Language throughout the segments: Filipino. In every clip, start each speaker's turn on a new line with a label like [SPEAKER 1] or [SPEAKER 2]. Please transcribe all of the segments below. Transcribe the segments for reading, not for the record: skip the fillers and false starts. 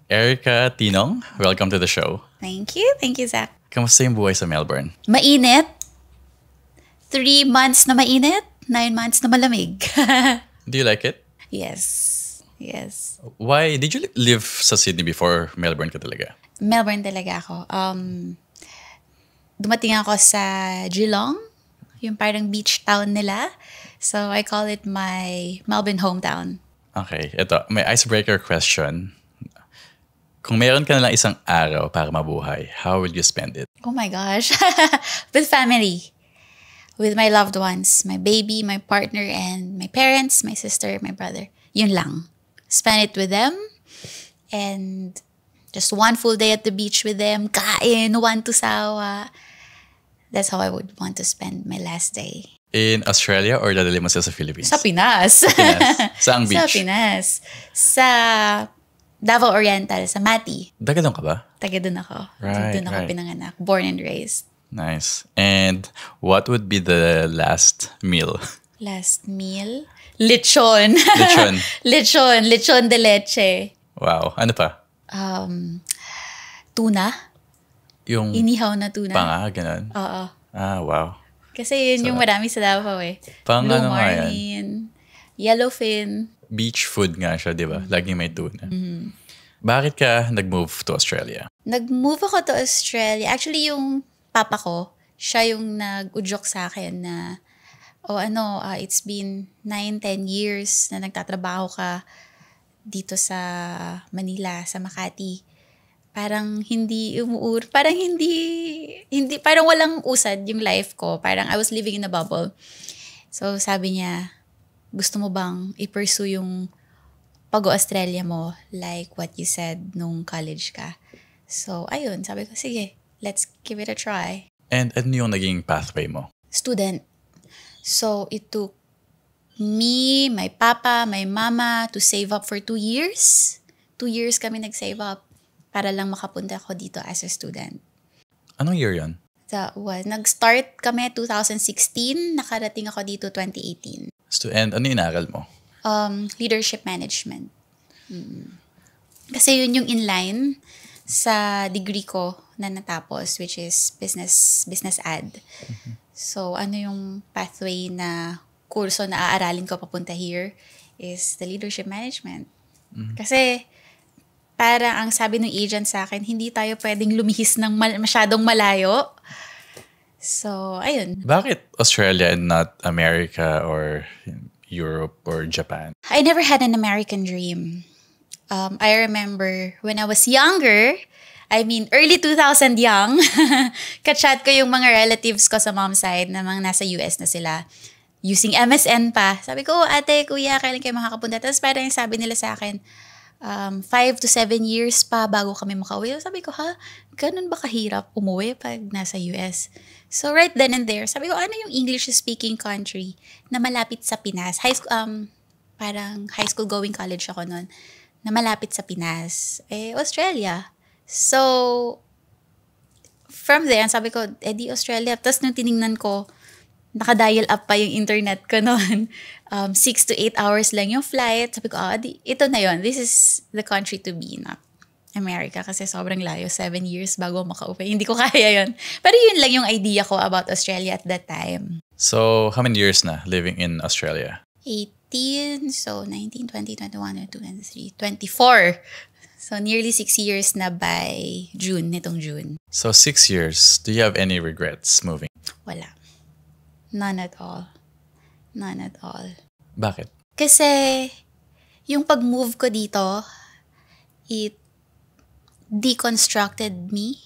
[SPEAKER 1] Erica Tinong, welcome to the show.
[SPEAKER 2] Thank you. Thank you, Zach.
[SPEAKER 1] Kamusta yung buhay sa Melbourne?
[SPEAKER 2] Mainit. 3 months na mainit. 9 months na malamig.
[SPEAKER 1] Do you like it?
[SPEAKER 2] Yes. Yes.
[SPEAKER 1] Why did you live sa Sydney before Melbourne ka talaga?
[SPEAKER 2] Melbourne talaga ako. Dumating ako sa Geelong, yung parang beach town nila. So I call it my Melbourne hometown.
[SPEAKER 1] Okay, ito, may icebreaker question. Kung meron ka na lang isang araw para mabuhay, how would you spend it?
[SPEAKER 2] Oh my gosh. With family. With my loved ones. My baby, my partner, and my parents, my sister, my brother. Yun lang. Spend it with them. And just one full day at the beach with them. Kain, one to sawa. That's how I would want to spend my last day.
[SPEAKER 1] In Australia or dadali mo sila sa Philippines?
[SPEAKER 2] Sa Pinas.
[SPEAKER 1] Sa Pinas. Saang beach?
[SPEAKER 2] Sa Pinas. Sa Davao Oriental, sa Mati.
[SPEAKER 1] Taga doon ka ba?
[SPEAKER 2] Taga doon ako.
[SPEAKER 1] Right,
[SPEAKER 2] Doon ako
[SPEAKER 1] right.
[SPEAKER 2] pinanganak. Born and raised.
[SPEAKER 1] Nice. And what would be the last meal?
[SPEAKER 2] Last meal? Lechon.
[SPEAKER 1] Lechon.
[SPEAKER 2] Lechon. Lechon de leche.
[SPEAKER 1] Wow. Ano pa?
[SPEAKER 2] Tuna.
[SPEAKER 1] Yung
[SPEAKER 2] Inihaw na tuna.
[SPEAKER 1] panga, ganun?
[SPEAKER 2] Oo.
[SPEAKER 1] Ah, wow.
[SPEAKER 2] Kasi yun yung marami sa Davao eh.
[SPEAKER 1] Pang
[SPEAKER 2] Blue
[SPEAKER 1] ano nga yan?
[SPEAKER 2] marlin, yellowfin.
[SPEAKER 1] Beach food nga siya, di ba? Laging may tuna. Bakit ka nag-move to Australia?
[SPEAKER 2] Nag-move ako to Australia. Actually, yung papa ko, siya yung nag-udyok sa akin na, it's been 9-10 years na nagtatrabaho ka dito sa Manila, sa Makati. Parang parang walang usad yung life ko. Parang I was living in a bubble. So sabi niya, gusto mo bang i-pursue yung pag-Australia mo like what you said nung college ka? So ayun, sabi ko, sige, let's give it a try.
[SPEAKER 1] And ano yung naging pathway mo?
[SPEAKER 2] Student. So it took me, my papa, my mama to save up for 2 years. 2 years kami nag-save up para lang makapunta ako dito as a student.
[SPEAKER 1] Anong year yun?
[SPEAKER 2] Nag-start kami 2016, nakarating ako dito 2018.
[SPEAKER 1] And ano yung inaral mo?
[SPEAKER 2] Leadership management. Kasi yun yung inline sa degree ko na natapos, which is business ad. So ano yung pathway na kurso na aaralin ko papunta here is the leadership management. Kasi para ang sabi ng agent sa akin, hindi tayo pwedeng lumihis ng masyadong malayo. So, ayun.
[SPEAKER 1] Bakit Australia and not America or Europe or Japan?
[SPEAKER 2] I never had an American dream. I remember when I was younger, early 2000 young, kachat ko yung mga relatives ko sa mom's side na mga nasa US na sila. Using MSN pa. Sabi ko, ate, kuya, kailan kayo makakapunta? Tapos parang sabi nila sa akin, 5 to 7 years pa bago kami makauwi. Sabi ko, ganun ba kahirap umuwi pag nasa US? So right then and there, sabi ko, ano yung English-speaking country na malapit sa Pinas? Parang high school going college ako noon, na malapit sa Pinas. Australia. So, from there, sabi ko, di Australia. Tapos nung tiningnan ko, naka-dial up pa yung internet ko noon. 6 to 8 hours lang yung flight. Sabi ko, ito na yon. This is the country to be, not America. Kasi sobrang layo. 7 years bago makauwi. Hindi ko kaya yon. Pero yun lang yung idea ko about Australia at that time.
[SPEAKER 1] So, how many years na living in Australia?
[SPEAKER 2] 18. So, 19, 20, 21, 22, 23, 24. So, nearly 6 years na by nitong June.
[SPEAKER 1] So, 6 years. Do you have any regrets moving?
[SPEAKER 2] Wala. None at all. None at all.
[SPEAKER 1] Bakit?
[SPEAKER 2] Kasi, yung pag-move ko dito, it deconstructed me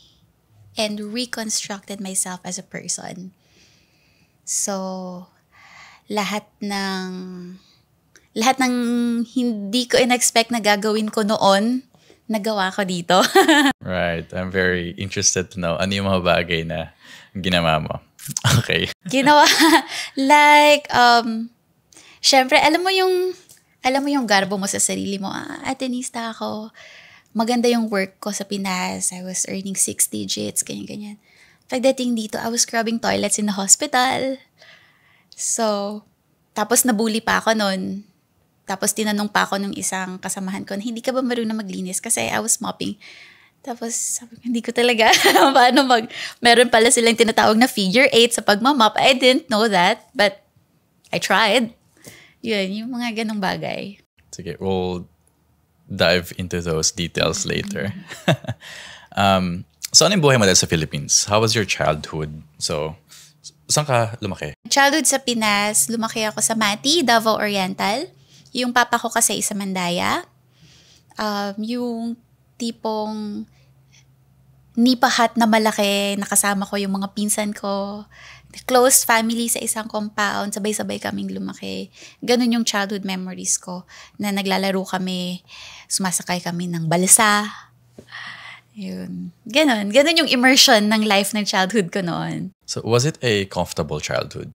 [SPEAKER 2] and reconstructed myself as a person. So, lahat ng hindi ko in-expect na gagawin ko noon, nagawa ko dito.
[SPEAKER 1] Right. I'm very interested to know ano yung mga bagay na ginawa mo. Okay.
[SPEAKER 2] Ginawa, syempre, alam mo yung garbo mo sa sarili mo, atenista ako, maganda yung work ko sa Pinas, I was earning 6 digits, ganyan. Pagdating dito, I was scrubbing toilets in the hospital. So, tapos nabully pa ako nun. Tapos tinanong pa ako nung isang kasamahan ko, hindi ka ba marunong maglinis? Kasi I was mopping. Tapos sabi ko, hindi ko talaga paano meron pala silang tinatawag na figure 8 sa pagmamop. I didn't know that, but I tried. Yun, yung mga ganong bagay.
[SPEAKER 1] Sige, we'll dive into those details later. So ano yung buhay mo dahil sa Philippines? How was your childhood? So, saan ka lumaki?
[SPEAKER 2] Childhood sa Pinas, lumaki ako sa Mati, Davao Oriental. Yung papa ko kasi isa Mandaya. Yung tipong nipahat na malaki, nakasama ko yung mga pinsan ko. Close family sa isang compound, sabay-sabay kaming lumaki. Ganun yung childhood memories ko, na naglalaro kami, sumasakay kami ng balsa. Yun. Ganun yung immersion ng life ng childhood ko noon.
[SPEAKER 1] So, was it a comfortable childhood?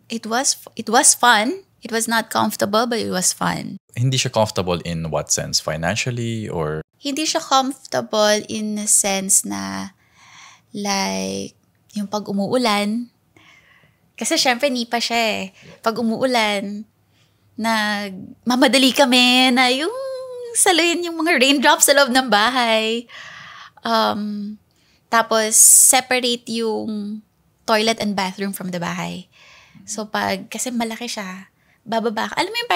[SPEAKER 2] It was fun. It was not comfortable, but it was fun.
[SPEAKER 1] Hindi siya comfortable in what sense? Financially or?
[SPEAKER 2] Hindi siya comfortable in the sense na like yung pag umuulan. Kasi syempre nipa siya eh. Pag umuulan, mamadali kami na yung saluhin yung mga raindrops sa loob ng bahay. Tapos separate yung toilet and bathroom from the bahay. So kasi malaki siya, bababa ka. Alam mo yung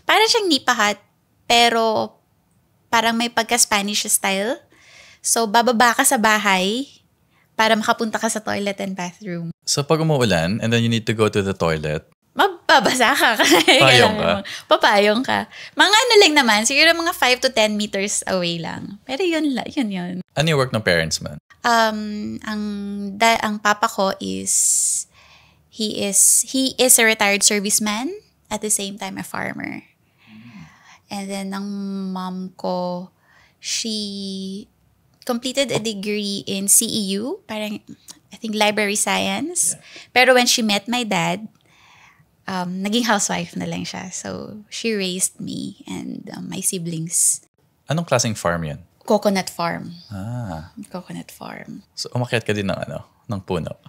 [SPEAKER 2] parang siyang nipa hut, pero parang may pagka-Spanish style. So bababa ka sa bahay para makapunta ka sa toilet and bathroom.
[SPEAKER 1] So pag umuulan and then you need to go to the toilet,
[SPEAKER 2] mababasa ka.
[SPEAKER 1] Papayong ka?
[SPEAKER 2] Papayong ka. Mga ano lang naman, siguro mga 5 to 10 meters away lang. Pero yun.
[SPEAKER 1] Ano yung work ng parents mo?
[SPEAKER 2] Ang papa ko he is a retired serviceman, at the same time a farmer. And then ang mom ko, she completed a degree in CEU, parang I think library science. Yeah. Pero when she met my dad, naging housewife na lang siya. So she raised me and my siblings.
[SPEAKER 1] Anong klaseng farm yan?
[SPEAKER 2] Coconut farm.
[SPEAKER 1] Coconut
[SPEAKER 2] farm.
[SPEAKER 1] So umakyat ka din ng puno?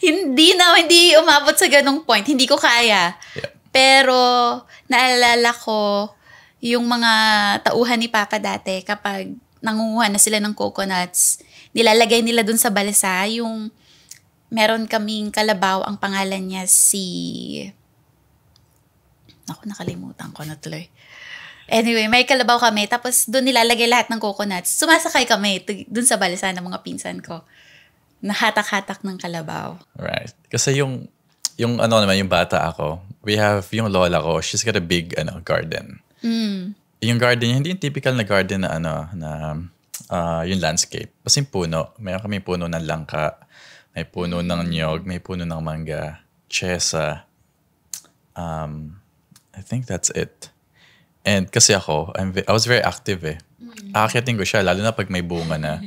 [SPEAKER 2] Hindi umabot sa ganong point. Hindi ko kaya.
[SPEAKER 1] Yeah.
[SPEAKER 2] Pero naalala ko yung mga tauhan ni Papa dati kapag nangunguha na sila ng coconuts, nilalagay nila dun sa balsa yung meron kaming kalabaw, ang pangalan niya nakalimutan ko na tuloy. Anyway, may kalabaw kami, tapos dun nilalagay lahat ng coconuts. Sumasakay kami dun sa balsa ng mga pinsan ko. Nahatak-hatak ng kalabaw.
[SPEAKER 1] Right. Kasi yung bata ako, we have yung lola ko, she's got a big garden. Yung garden niya, hindi yung typical na garden na yung landscape. Kasi puno. Mayroon kami puno ng langka, may puno ng nyog, may puno ng mangga, chesa. I think that's it. And kasi I was very active eh. Aakyatin ko siya, lalo na pag may bunga na.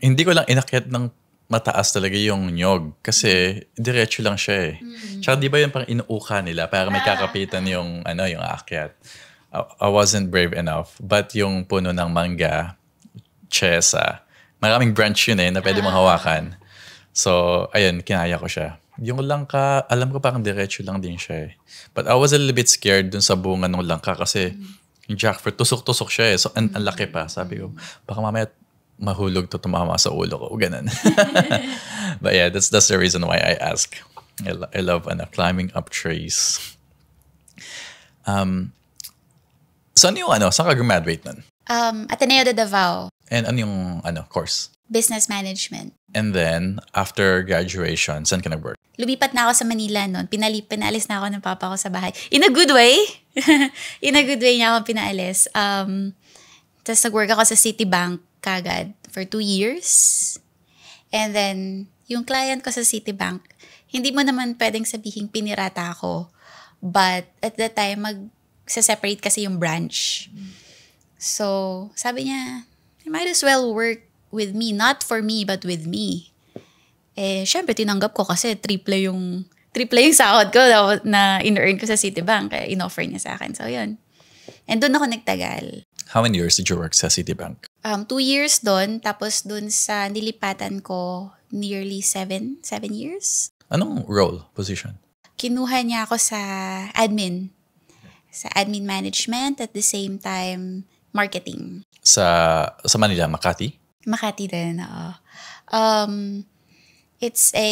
[SPEAKER 1] Hindi ko lang inakyat ng mataas talaga yung nyog kasi diretso lang siya eh. Tsaka di ba yung pang inuuka nila para may kakapitan yung aakyat. I wasn't brave enough. But yung puno ng mangga, chesa, maraming branch yun eh na pwede mong hawakan. So, ayun, kinaya ko siya. Yung langka, alam ko parang diretso lang din siya eh. But I was a little bit scared dun sa bunga ng langka kasi yung jackfruit, tusok-tusok siya eh. So, ang laki pa. Sabi ko, baka mamaya mahulog to, tumama sa ulo ko. Ganun. But yeah, that's the reason why I ask. I love climbing up trees. So ano yung saan ka graduate nun?
[SPEAKER 2] Ateneo de Davao.
[SPEAKER 1] And ano yung course?
[SPEAKER 2] Business management.
[SPEAKER 1] And then, after graduation, saan ka nag-work?
[SPEAKER 2] Lumipat na ako sa Manila noon. Pinalis na ako ng papa ko sa bahay. In a good way. In a good way niya ako pinaalis. Tapos nag-work ako sa Citibank kagad for 2 years. And then, yung client ko sa Citibank, hindi mo naman pwedeng sabihin pinirata ako. But at that time, magsa-separate kasi yung branch. So, sabi niya, you might as well work with me. Not for me, but with me. Eh, syempre, tinanggap ko kasi triple yung sahod ko na in-earn ko sa Citibank. Kaya in-offer niya sa akin. So, yun. And doon ako nagtagal.
[SPEAKER 1] How many years did you work sa Citibank?
[SPEAKER 2] 2 years doon. Tapos doon sa nilipatan ko, nearly 7 years.
[SPEAKER 1] Anong role, position?
[SPEAKER 2] Kinuha niya ako sa admin. Sa admin management, at the same time, marketing.
[SPEAKER 1] Sa Manila, Makati?
[SPEAKER 2] Makati din, oo. It's a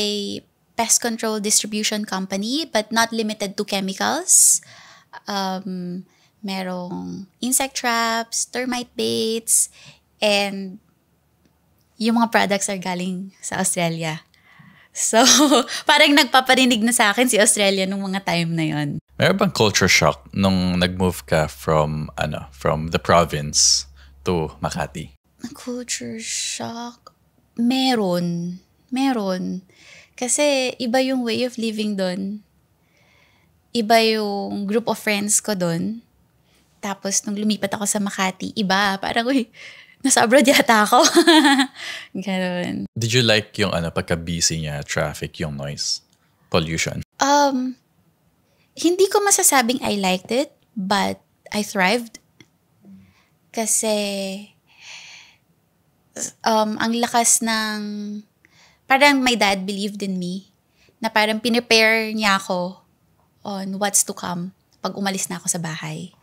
[SPEAKER 2] pest control distribution company, but not limited to chemicals. Merong insect traps, termite baits, and yung mga products are galing sa Australia. So, parang nagpaparinig na sa akin si Australia nung mga time na yon.
[SPEAKER 1] Meron bang culture shock nung nag-move ka from the province to Makati?
[SPEAKER 2] Culture shock? Meron. Kasi iba yung way of living doon. Iba yung group of friends ko doon. Tapos nung lumipat ako sa Makati, iba. Parang, nasa abroad yata ako. Ganun.
[SPEAKER 1] Did you like yung pagka-busy niya, traffic, yung noise, pollution?
[SPEAKER 2] Hindi ko masasabing I liked it, but I thrived. Kasi ang lakas ng, parang my dad believed in me, na parang pinipare niya ako on what's to come pag umalis na ako sa bahay.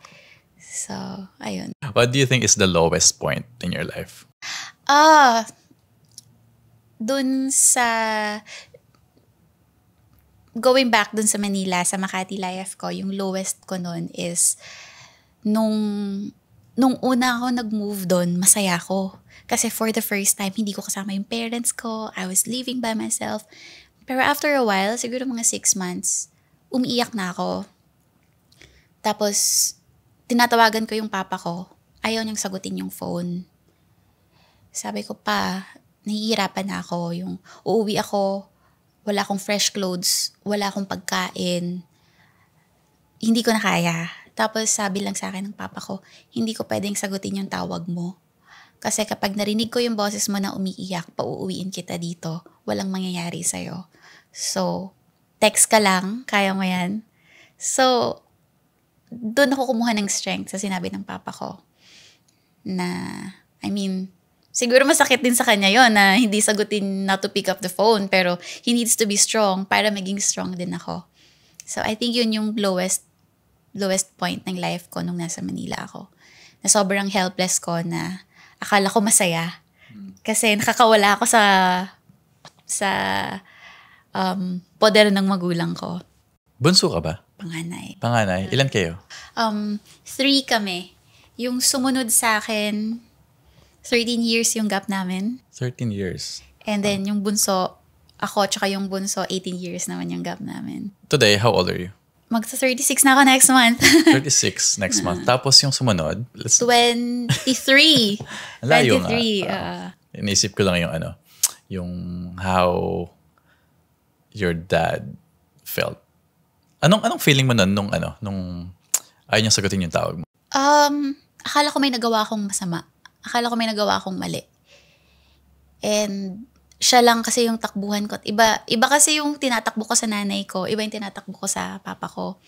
[SPEAKER 2] So, ayun.
[SPEAKER 1] What do you think is the lowest point in your life?
[SPEAKER 2] Dun sa, going back dun sa Manila, sa Makati life ko, yung lowest ko nun is, nung una ako nag-move dun, masaya ako. Kasi for the first time, hindi ko kasama yung parents ko. I was living by myself. Pero after a while, siguro mga 6 months, umiiyak na ako. Tapos, tinatawagan ko yung papa ko. Ayaw niyang sagutin yung phone. Sabi ko pa, nahihirapan na ako. Yung uuwi ako, wala akong fresh clothes, wala akong pagkain. Hindi ko na kaya. Tapos sabi lang sa akin ng papa ko, hindi ko pwedeng sagutin yung tawag mo. Kasi kapag narinig ko yung boses mo na umiiyak, pauuwiin kita dito. Walang mangyayari sa'yo. So, text ka lang, kaya mo yan. So, doon ako kumuha ng strength sa sinabi ng papa ko. Na, siguro masakit din sa kanya yon na hindi sagutin not to pick up the phone, pero he needs to be strong para maging strong din ako. So, I think yun yung lowest point ng life ko nung nasa Manila ako. Na sobrang helpless ko na akala ko masaya. Kasi nakakawala ako sa poder ng magulang ko.
[SPEAKER 1] Bunso ka ba?
[SPEAKER 2] Panganay.
[SPEAKER 1] Ilan kayo?
[SPEAKER 2] 3 kami. Yung sumunod sa akin, 13 years yung gap namin.
[SPEAKER 1] 13 years.
[SPEAKER 2] And then yung bunso, ako tsaka yung bunso, 18 years naman yung gap namin.
[SPEAKER 1] Today, how old are you?
[SPEAKER 2] Magsa-36 na ako next month.
[SPEAKER 1] 36 next month. Tapos yung sumunod?
[SPEAKER 2] 23.
[SPEAKER 1] Ang layo
[SPEAKER 2] 23.
[SPEAKER 1] nga. Inisip ko lang yung how your dad felt. Anong feeling mo nun nung ayaw niyang sagutin yung tawag mo?
[SPEAKER 2] Akala ko may nagawa akong masama. Akala ko may nagawa akong mali. And siya lang kasi yung takbuhan ko. Iba kasi yung tinatakbo ko sa nanay ko. Iba yung tinatakbo ko sa papa ko.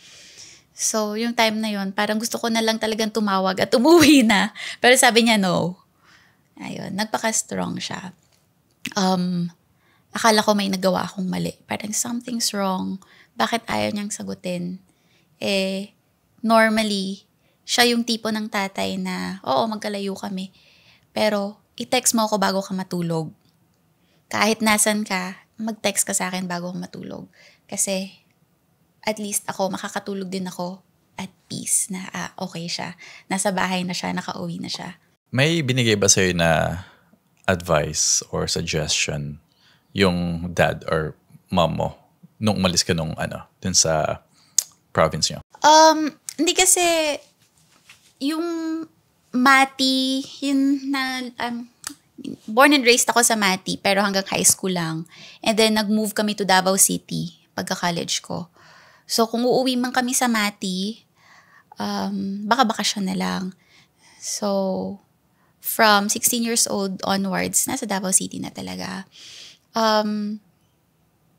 [SPEAKER 2] So, yung time na yun, parang gusto ko na lang talagang tumawag at umuwi na. Pero sabi niya no. Ayun, nagpaka-strong siya. Akala ko may nagawa akong mali. Parang something's wrong. Bakit ayaw niyang sagutin? Normally, siya yung tipo ng tatay na, oo, magkalayo kami. Pero, i-text mo ako bago ka matulog. Kahit nasan ka, mag-text ka sa akin bago ka matulog. Kasi, at least ako, makakatulog din ako at peace na, okay siya. Nasa bahay na siya, nakauwi na siya.
[SPEAKER 1] May binigay ba sa'yo na advice or suggestion yung dad or mom mo nung umalis ka dun sa province niyo?
[SPEAKER 2] Hindi kasi yung Mati, yun na, born and raised ako sa Mati, pero hanggang high school lang. And then, nag-move kami to Davao City, pagka-college ko. So, kung uuwi man kami sa Mati, baka bakasyon na lang. So, from 16 years old onwards, nasa Davao City na talaga.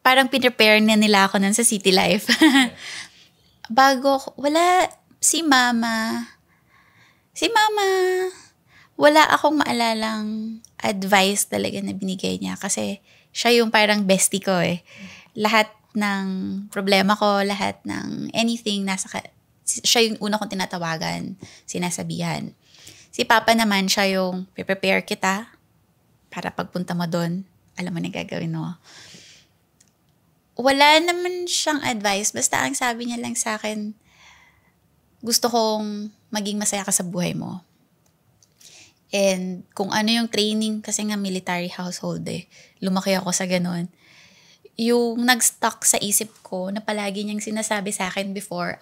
[SPEAKER 2] Parang pinrepare na nila ako nun sa city life. Si mama, wala akong maalalang advice talaga na binigay niya kasi siya yung parang bestie ko eh. Lahat ng problema ko, lahat ng anything siya yung una kong tinatawagan, sinasabihan. Si Papa naman, siya yung prepare kita para pagpunta mo doon, alam mo na gagawin mo. Wala naman siyang advice, basta ang sabi niya lang sa akin, gusto kong maging masaya ka sa buhay mo. And kung ano yung training, kasi nga military household lumaki ako sa ganun. Yung nag-stuck sa isip ko na palagi niyang sinasabi sa akin before,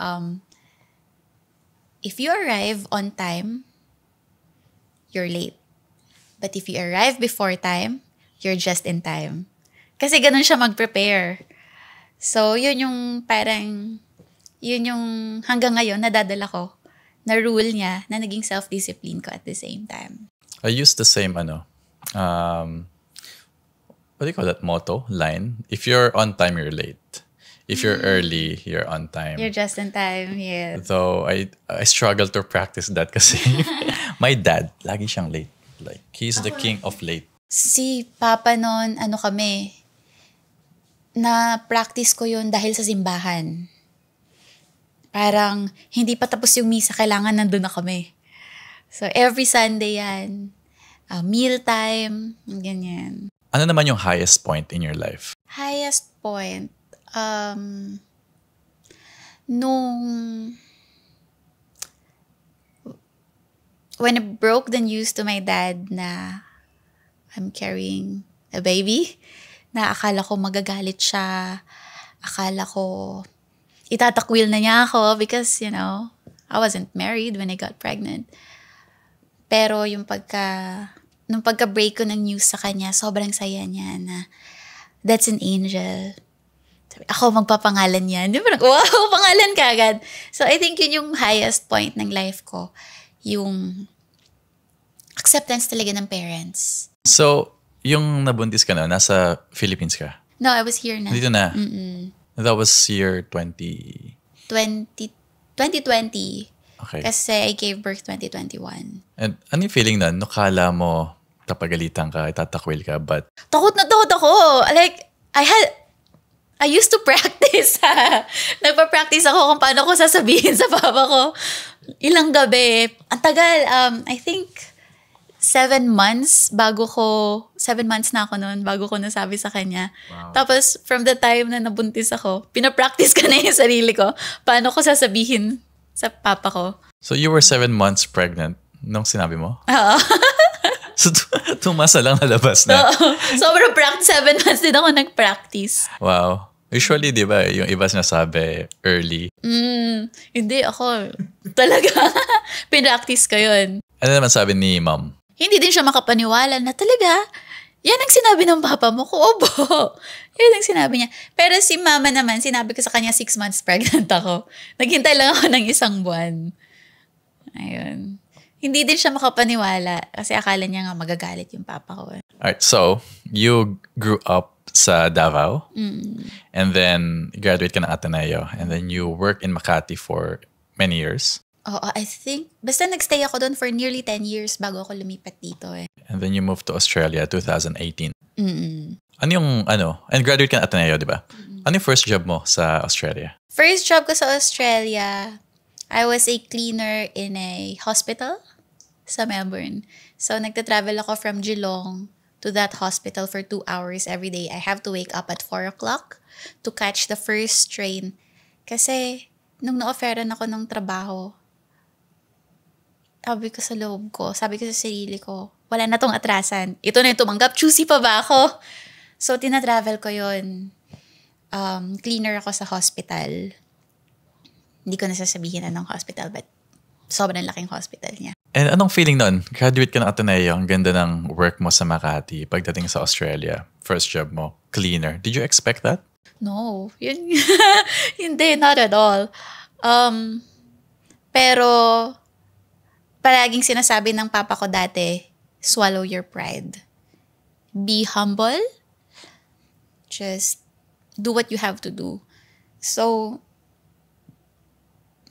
[SPEAKER 2] if you arrive on time, you're late. But if you arrive before time, you're just in time. Kasi ganun siya mag-prepare. So, yun yung hanggang ngayon nadadala ko na rule niya na naging self-discipline ko at the same time.
[SPEAKER 1] I use the same, what do you call that motto? Line. If you're on time, you're late. If you're early, you're on time.
[SPEAKER 2] You're just in time, yes.
[SPEAKER 1] Though I struggle to practice that kasi my dad, lagi siyang late. Like, he's the king of late.
[SPEAKER 2] Si Papa noon, na-practice ko yun dahil sa simbahan. Parang, hindi pa tapos yung misa, kailangan nandun na kami. So, every Sunday yan. Meal time, ganyan.
[SPEAKER 1] Ano naman yung highest point in your life?
[SPEAKER 2] Highest point? When I broke the news to my dad na I'm carrying a baby, na akala ko magagalit siya, akala ko itatakwil na niya ako because, I wasn't married when I got pregnant. Pero nung pagka-break ko ng news sa kanya, sobrang saya niya na that's an angel. Sabi, ako magpapangalan yan. Di ba? Wow, pangalan ka agad. So I think yun yung highest point ng life ko. Yung acceptance talaga ng parents.
[SPEAKER 1] So, yung nabuntis ka na, nasa Philippines ka?
[SPEAKER 2] No, I was here na.
[SPEAKER 1] Dito na?
[SPEAKER 2] Mm-mm.
[SPEAKER 1] That was year 2020.
[SPEAKER 2] Okay. Kasi I gave birth 2021.
[SPEAKER 1] And ano yung feeling na? Nukala mo, tapagalitan ka, itatakwil ka, but...
[SPEAKER 2] Takot na takot ako. Like, I used to practice. Nagpa-practice ako kung paano ko sasabihin sa papa ko. Ilang gabi. Ang tagal. I think 7 months na ako noon bago ko nasabi sa kanya.
[SPEAKER 1] Wow.
[SPEAKER 2] Tapos, from the time na nabuntis ako, pinapractice ko na yung sarili ko. Paano ko sasabihin sa papa ko.
[SPEAKER 1] So, you were 7 months pregnant nung sinabi mo?
[SPEAKER 2] Oo.
[SPEAKER 1] So, 2 months na lang nalabas na?
[SPEAKER 2] Oo. Sobrang 7 months din ako nag-practice.
[SPEAKER 1] Wow. Usually, di ba, yung iba sinasabi early.
[SPEAKER 2] Hindi, ako talaga pinractice ko yun.
[SPEAKER 1] Ano naman sabi ni mom?
[SPEAKER 2] Hindi din siya makapaniwala na talaga, yan ang sinabi ng papa mo ko, obo. Yan ang sinabi niya. Pero si mama naman, sinabi ko sa kanya 6 months pregnant ako. Naghintay lang ako ng 1 buwan. Ayun. Hindi din siya makapaniwala kasi akala niya nga magagalit yung papa ko.
[SPEAKER 1] Alright, so, you grew up sa Davao and then graduate ka ng Ateneo and then you work in Makati for many years.
[SPEAKER 2] Oo, I think, basta nagstay ako doon for nearly 10 years bago ako lumipat dito
[SPEAKER 1] And then you moved to Australia 2018. Ano yung, and graduate ka ng Ateneo, di ba? Ano yung first job mo sa Australia?
[SPEAKER 2] First job ko sa Australia, I was a cleaner in a hospital sa Melbourne. So, nagta-travel ako from Geelong to that hospital for 2 hours every day. I have to wake up at 4 o'clock to catch the first train. Kasi, nung na-offeran ako ng trabaho, sabi ko sa loob ko, sabi ko sa sarili ko, wala na tong atrasan. Ito na yung tumanggap, choosy pa ba ako? So, tina-travel ko yun. Cleaner ako sa hospital. Hindi ko nasasabihin anong hospital, but sobrang laking hospital niya.
[SPEAKER 1] And anong feeling nun? Graduate ka ng Ateneo, ang ganda ng work mo sa Makati. Pagdating sa Australia, first job mo, cleaner. Did you expect that?
[SPEAKER 2] No. Yun, hindi, not at all. Pero, palaging sinasabi ng papa ko dati, swallow your pride. Be humble. Just do what you have to do. So,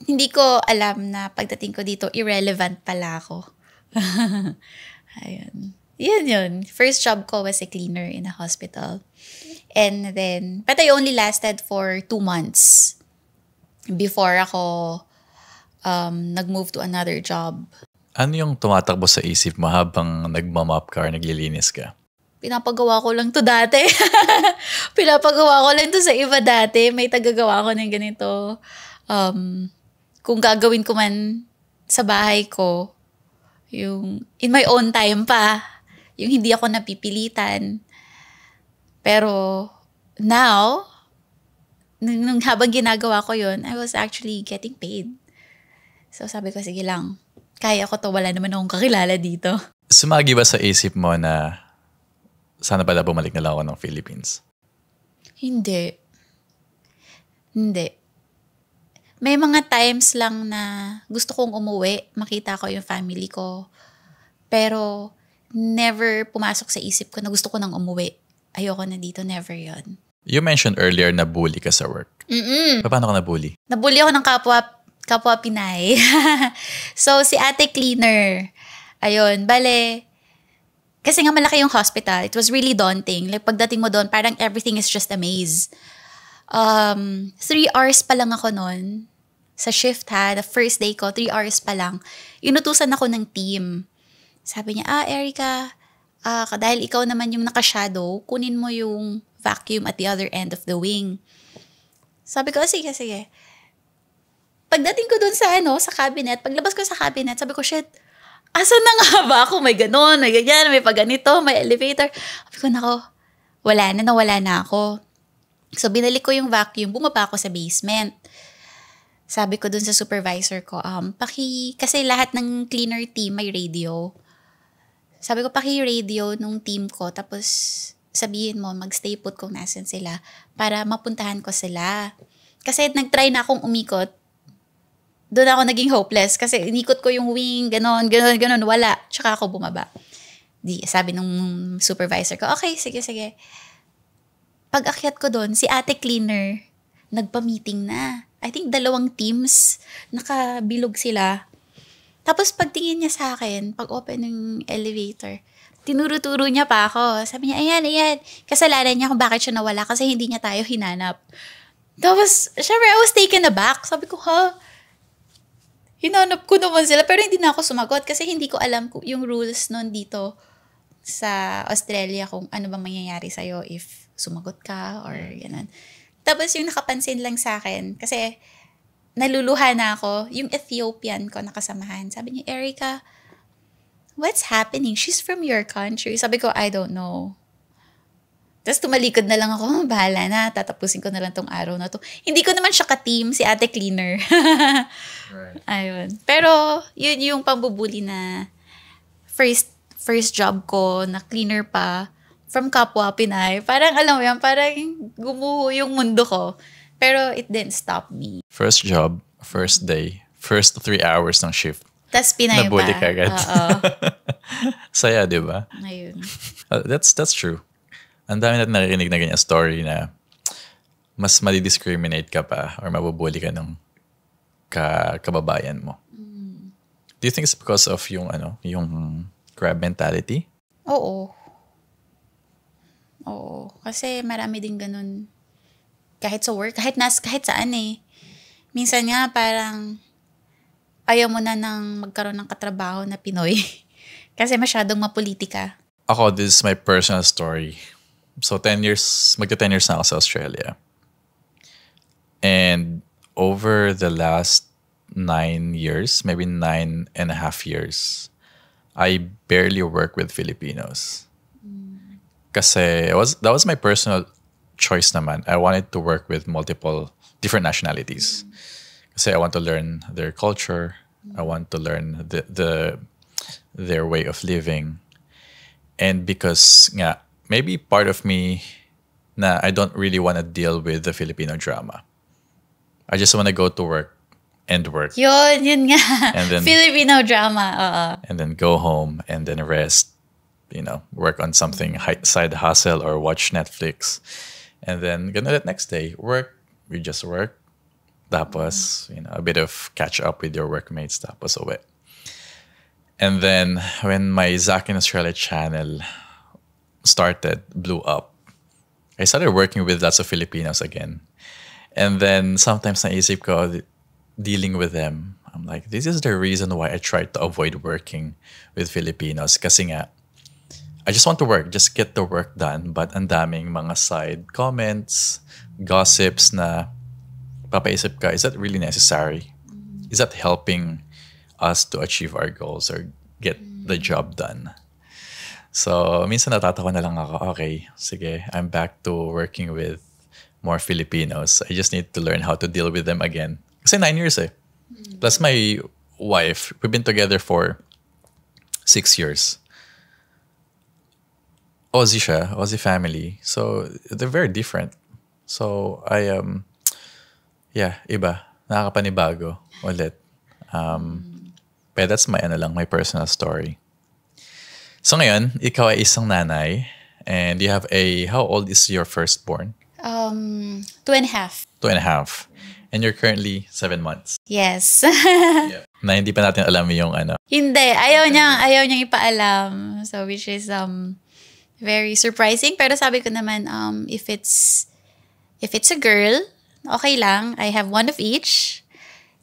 [SPEAKER 2] hindi ko alam na pagdating ko dito, irrelevant pala ako. Ayun. Yun. First job ko was a cleaner in a hospital. And then, but I only lasted for 2 months before ako nag-move to another job.
[SPEAKER 1] Ano yung tumatakbo sa isip mo habang nagmamop ka or naglilinis ka?
[SPEAKER 2] Pinapagawa ko lang to dati. Pinapagawa ko lang to sa iba dati. May tagagawa ko ng ganito. Kung gagawin ko man sa bahay ko, yung in my own time pa, yung hindi ako napipilitan. Pero now, nung habang ginagawa ko yun, I was actually getting paid. So sabi ko, sige lang, kaya ko to, wala naman akong kakilala dito.
[SPEAKER 1] Sumagi ba sa isip mo na sana pala bumalik na lang ako ng Philippines?
[SPEAKER 2] Hindi. May mga times lang na gusto kong umuwi, makita ko yung family ko. Pero never pumasok sa isip ko na gusto ko nang umuwi. Ayoko na dito, never yon.
[SPEAKER 1] You mentioned earlier na bully ka sa work. Paano ka na-bully?
[SPEAKER 2] Nabully ako ng kapwa Pinay. So, si ate cleaner, ayun, bale, kasi nga malaki yung hospital. It was really daunting. Like, pagdating mo doon, parang everything is just a maze. 3 hours pa lang ako noon. Sa shift ha, the first day ko, 3 hours pa lang. Inutusan ako ng team. Sabi niya, Erica, dahil ikaw naman yung naka-shadow, kunin mo yung vacuum at the other end of the wing. Sabi ko, sige. Pagdating ko doon sa cabinet, paglabas ko sa cabinet, sabi ko, shit, asan na nga ba ako? May ganon, may ganyan, may pagganito, may elevator. Sabi ko, nako, nawala na ako. So, binalik ko yung vacuum, bumaba ako sa basement. Sabi ko dun sa supervisor ko, kasi lahat ng cleaner team may radio. Sabi ko, paki-radio nung team ko, tapos sabihin mo, mag-stay put kung nasan sila para mapuntahan ko sila. Kasi nag-try na akong umikot. Doon ako naging hopeless kasi inikot ko yung wing, ganon, wala. Tsaka ako bumaba. Sabi nung supervisor ko, okay, sige. Pag-akyat ko doon, si ate cleaner, nagpa-meeting na. I think 2 teams, nakabilog sila. Tapos pagtingin niya sa akin, pag-open ng elevator, tinuro-turo niya pa ako. Sabi niya, ayan. Kasalanan niya kung bakit siya nawala kasi hindi niya tayo hinanap. Tapos, syempre, I was taken aback. Sabi ko, hinanap ko naman sila, pero hindi na ako sumagot kasi hindi ko alam yung rules nun dito sa Australia kung ano ba mangyayari sa'yo if sumagot ka or gano'n. Tapos yung nakapansin lang sa akin, kasi naluluha na ako, yung Ethiopian ko nakasamahan. Sabi niya, Erica, what's happening? She's from your country. Sabi ko, I don't know. Tapos tumalikod na lang ako, bahala na, tatapusin ko na lang tong araw na to. Hindi ko naman siya ka-team, si ate cleaner.
[SPEAKER 1] Right.
[SPEAKER 2] Ayun. Pero, yun yung pambubuli na first job ko, na cleaner pa, from kapwa Pinay. Parang, alam mo yan, parang gumuho yung mundo ko. Pero, it didn't stop me.
[SPEAKER 1] First job, first day, first 3 hours ng shift.
[SPEAKER 2] Tas Pinay pa.
[SPEAKER 1] Nabully ka agad.
[SPEAKER 2] Oo.
[SPEAKER 1] Saya, di ba?
[SPEAKER 2] Ayun.
[SPEAKER 1] That's true. Ang dami natin naririnig na ganyan story na mas madi-discriminate ka pa or mabubuli ka ng kababayan mo. Do you think it's because of yung crab mentality?
[SPEAKER 2] Oo. Kasi marami din ganun. Kahit sa work, kahit saan eh. Minsan nga parang ayaw mo na nang magkaroon ng katrabaho na Pinoy. Kasi masyadong mapolitika.
[SPEAKER 1] Ako, this is my personal story. So 10 years, magta 10 years na ako sa Australia. And over the last 9 years, maybe 9.5 years, I barely work with Filipinos. Kasi that was my personal choice naman. I wanted to work with multiple different nationalities. Kasi I want to learn their culture. I want to learn their way of living. And because nga, maybe part of me na I don't really want to deal with the Filipino drama. I just want to go to work and work.
[SPEAKER 2] Yun nga.
[SPEAKER 1] And then,
[SPEAKER 2] Filipino drama, oo.
[SPEAKER 1] And then go home and then rest. Work on something, side hustle or watch Netflix. And then, ganun next day, work. We just work. Tapos, a bit of catch up with your workmates. Tapos, uwi. And then, when my Zack in Australia channel blew up, I started working with lots of Filipinos again. And then, sometimes naisip ko, dealing with them, I'm like, this is the reason why I tried to avoid working with Filipinos. Kasi nga, I just want to work, just get the work done. But ang daming mga side comments, gossips na papaisip ka, is that really necessary? Is that helping us to achieve our goals or get the job done? So, minsan natatawa na lang ako, okay, sige, I'm back to working with more Filipinos. I just need to learn how to deal with them again. Kasi 9 years eh. Plus my wife, we've been together for 6 years. Aussie siya, Aussie family. So, they're very different. So, iba. Nakakapanibago ulit. But that's my my personal story. So ngayon, ikaw ay isang nanay and you have how old is your firstborn?
[SPEAKER 2] 2.5.
[SPEAKER 1] 2.5. And you're currently 7 months.
[SPEAKER 2] Yes.
[SPEAKER 1] Yeah. Na hindi pa natin alam yung
[SPEAKER 2] Hindi. Ayaw niyang ipaalam. So, which is very surprising. Pero sabi ko naman, if it's a girl, okay lang. I have one of each.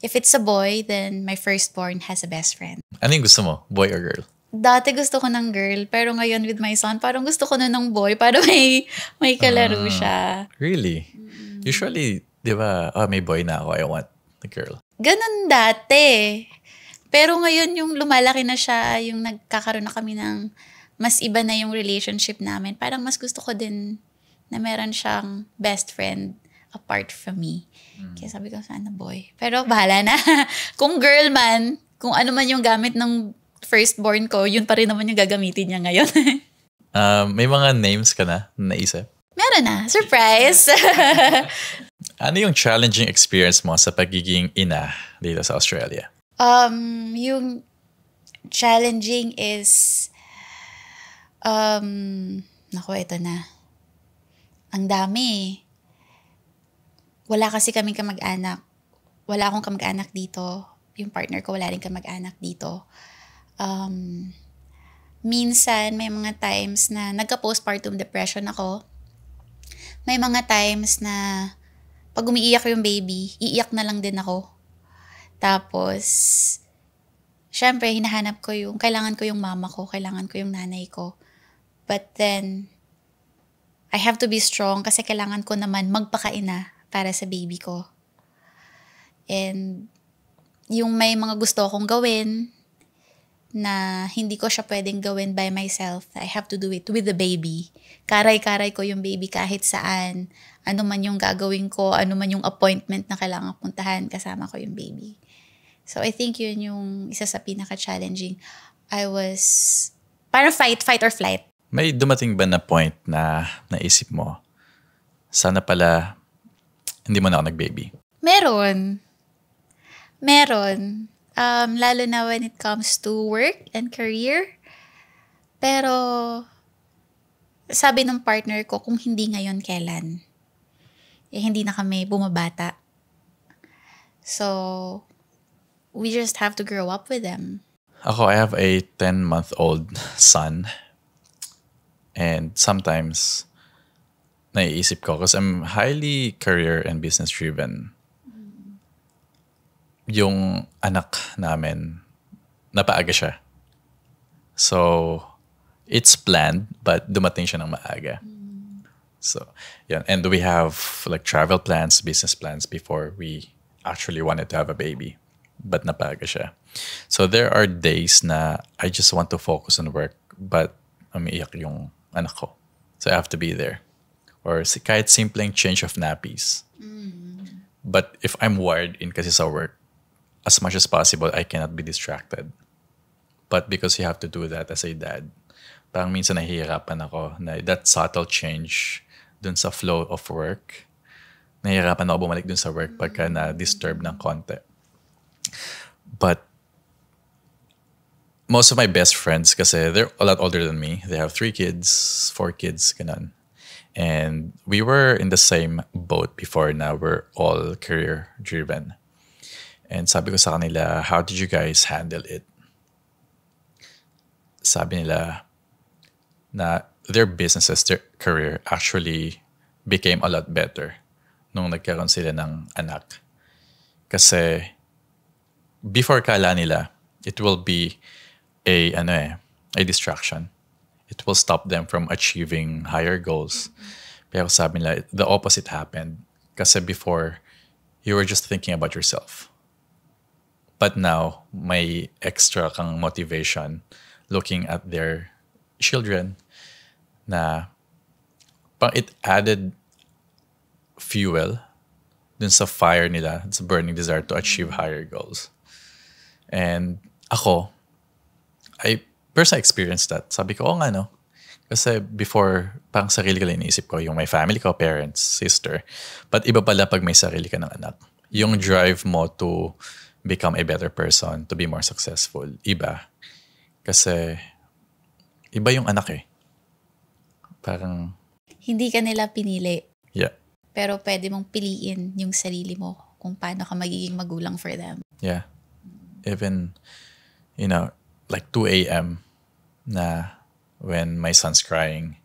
[SPEAKER 2] If it's a boy, then my firstborn has a best friend.
[SPEAKER 1] Ano yung gusto mo? Boy or girl?
[SPEAKER 2] Dati gusto ko ng girl, pero ngayon with my son, parang gusto ko na ng boy para may kalaro siya.
[SPEAKER 1] Really? Usually, di ba, may boy na ako, I want a girl.
[SPEAKER 2] Ganun dati. Pero ngayon yung lumalaki na siya, yung nagkakaroon na kami ng mas iba na yung relationship namin. Parang mas gusto ko din na meron siyang best friend apart from me. Kaya sabi ko, sana boy. Pero bahala na. Kung girl man, kung ano man yung gamit ng firstborn ko, yun pa rin naman yung gagamitin niya ngayon.
[SPEAKER 1] May mga names ka na naisip?
[SPEAKER 2] Meron na. Surprise!
[SPEAKER 1] Ano yung challenging experience mo sa pagiging ina dito sa Australia?
[SPEAKER 2] Yung challenging is ito na. Ang dami. Wala kasi kaming kamag-anak. Wala akong kamag-anak dito. Yung partner ko wala rin kamag-anak dito. Minsan, may mga times na nagka-postpartum depression ako. May mga times na pag umiiyak yung baby, iiyak na lang din ako. Tapos, syempre, kailangan ko yung mama ko, kailangan ko yung nanay ko. But then, I have to be strong kasi kailangan ko naman magpakaina para sa baby ko. And, yung may mga gusto akong gawin na hindi ko siya pwedeng gawin by myself, I have to do it with the baby. Karay-karay ko yung baby kahit saan. Ano man yung gagawin ko, ano man yung appointment na kailangan puntahan, kasama ko yung baby. So, I think yun yung isa sa pinaka-challenging. I was, parang fight or flight.
[SPEAKER 1] May dumating ba na point na naisip mo, sana pala hindi mo na ako nag-baby?
[SPEAKER 2] Meron. Lalo na when it comes to work and career. Pero, sabi ng partner ko, kung hindi ngayon, kailan? Hindi na kami bumabata. So, we just have to grow up with them.
[SPEAKER 1] Ako, I have a 10-month-old son. And sometimes, naiisip ko, because I'm highly career and business driven. Yung anak namin, napaaga siya. So, it's planned, but dumating siya ng maaga. So, yeah. And we have like travel plans, business plans before we actually wanted to have a baby. But napaaga siya. So, there are days na I just want to focus on work, but umiiyak yung anak ko. So, I have to be there. Or kahit simpleng change of nappies. But if I'm wired in kasi sa work, as much as possible, I cannot be distracted. But because you have to do that as a dad, parang minsan nahihirapan ako na that subtle change dun sa flow of work. Nahihirapan ako bumalik dun sa work pagka na-disturb ng konti. But most of my best friends kasi they're a lot older than me. They have 3 kids, 4 kids, ganun. And we were in the same boat before na we're all career-driven. And sabi ko sa kanila, how did you guys handle it? Sabi nila na their businesses, their career actually became a lot better nung nagkaroon sila ng anak. Kasi before kala nila, it will be a distraction. It will stop them from achieving higher goals. Pero sabi nila, the opposite happened. Kasi before, you were just thinking about yourself. But now, may extra kang motivation looking at their children na it added fuel dun sa fire nila, sa burning desire to achieve higher goals. And ako, I personally experienced that. Sabi ko, nga no. Kasi before, parang sarili ko lang iniisip ko, yung may family ko, parents, sister. But iba pala pag may sarili ka ng anak. Yung drive mo to become a better person, to be more successful, iba. Kasi iba yung anak eh. Parang...
[SPEAKER 2] Hindi ka nila pinili.
[SPEAKER 1] Yeah.
[SPEAKER 2] Pero pwede mong piliin yung sarili mo kung paano ka magiging magulang for them.
[SPEAKER 1] Yeah. Even, like 2 a.m. na when my son's crying,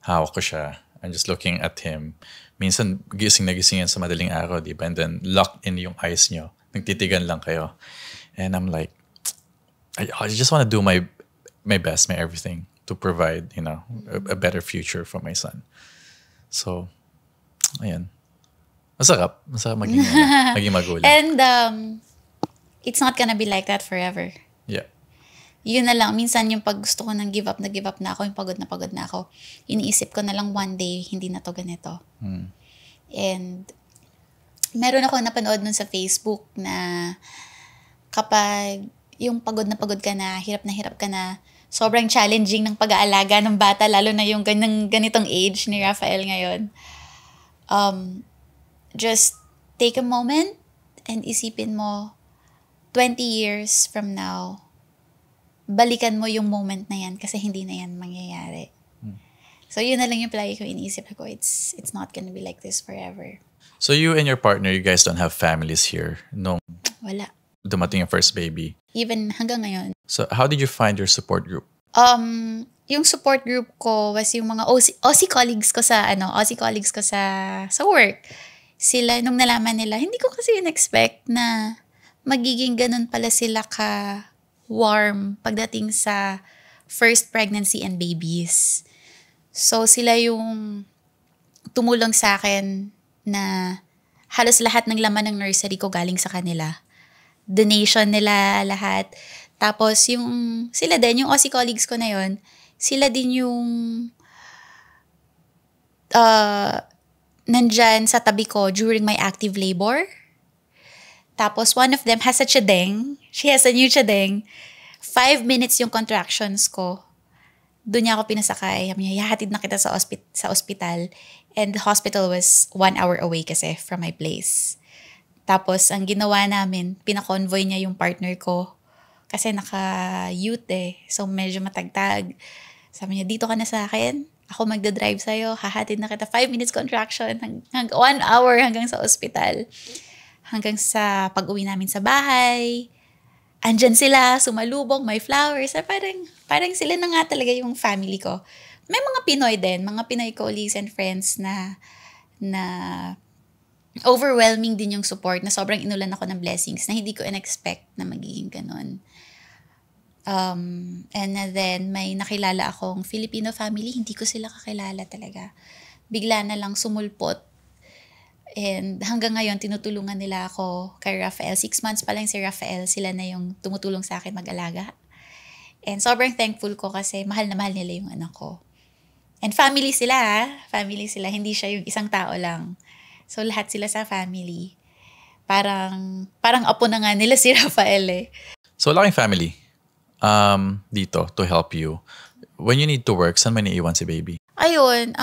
[SPEAKER 1] hawak ko siya. I'm just looking at him. Minsan, gising na gising yan sa madaling araw, di ba? And then, locked in yung eyes nyo. Nagtitigan lang kayo. And I'm like, I just want to do my best, my everything to provide, a better future for my son. So, ayan. Masarap. Masarap maging magulang.
[SPEAKER 2] And, it's not gonna be like that forever.
[SPEAKER 1] Yeah.
[SPEAKER 2] Yun na lang. Minsan yung pag gusto ko ng give up na ako, yung pagod na ako, iniisip ko na lang one day, hindi na to ganito. And, meron ako napanood nun sa Facebook na kapag yung pagod ka na hirap ka na, sobrang challenging ng pag-aalaga ng bata, lalo na yung ganitong age ni Rafael ngayon. Just take a moment and isipin mo, 20 years from now, balikan mo yung moment na yan kasi hindi na yan mangyayari. So yun na lang yung palagi ko iniisip ko. It's not gonna be like this forever.
[SPEAKER 1] So you and your partner, you guys don't have families here nung
[SPEAKER 2] Wala.
[SPEAKER 1] dumating yung first baby?
[SPEAKER 2] Even hanggang ngayon.
[SPEAKER 1] So how did you find your support group?
[SPEAKER 2] Yung support group ko was yung mga Aussie colleagues ko sa work. Sila, nung nalaman nila, hindi ko kasi in-expect na magiging ganun pala sila ka warm pagdating sa first pregnancy and babies. So, sila yung tumulong sa akin na halos lahat ng laman ng nursery ko galing sa kanila. Donation nila lahat. Tapos, sila din, yung Aussie colleagues ko na yon, sila din yung nandyan sa tabi ko during my active labor. Tapos, one of them has a chadeng. She has a new chadeng. 5 minutes yung contractions ko. Doon niya ako pinasakay. Sabi niya, yahatid na kita sa ospital. And the hospital was 1 hour away kasi from my place. Tapos, ang ginawa namin, pinakonvoy niya yung partner ko. Kasi naka-youth eh. So, medyo matagtag. Sabi niya, dito ka na sa akin. Ako magdadrive sa'yo. Hahatid na kita. 5 minutes contraction. 1 hour hanggang sa ospital. Hanggang sa pag-uwi namin sa bahay. Andyan sila, sumalubong, may flowers. Parang sila na nga talaga yung family ko. May mga Pinoy din, mga Pinoy colleagues and friends na overwhelming din yung support, na sobrang inulan ako ng blessings na hindi ko in-expect na magiging ganun. And then, may nakilala akong Filipino family, hindi ko sila kakilala talaga. Bigla na lang sumulpot. And hanggang ngayon, tinutulungan nila ako kay Rafael. 6 months pa lang si Rafael, sila na yung tumutulong sa akin mag-alaga. And sobrang thankful ko kasi mahal na mahal nila yung anak ko. And family sila, family sila. Hindi siya yung isang tao lang. So lahat sila sa family. Parang apo na nga nila si Rafael eh.
[SPEAKER 1] So laking family dito to help you. When you need to work, saan man iiwan si baby?
[SPEAKER 2] Ayun,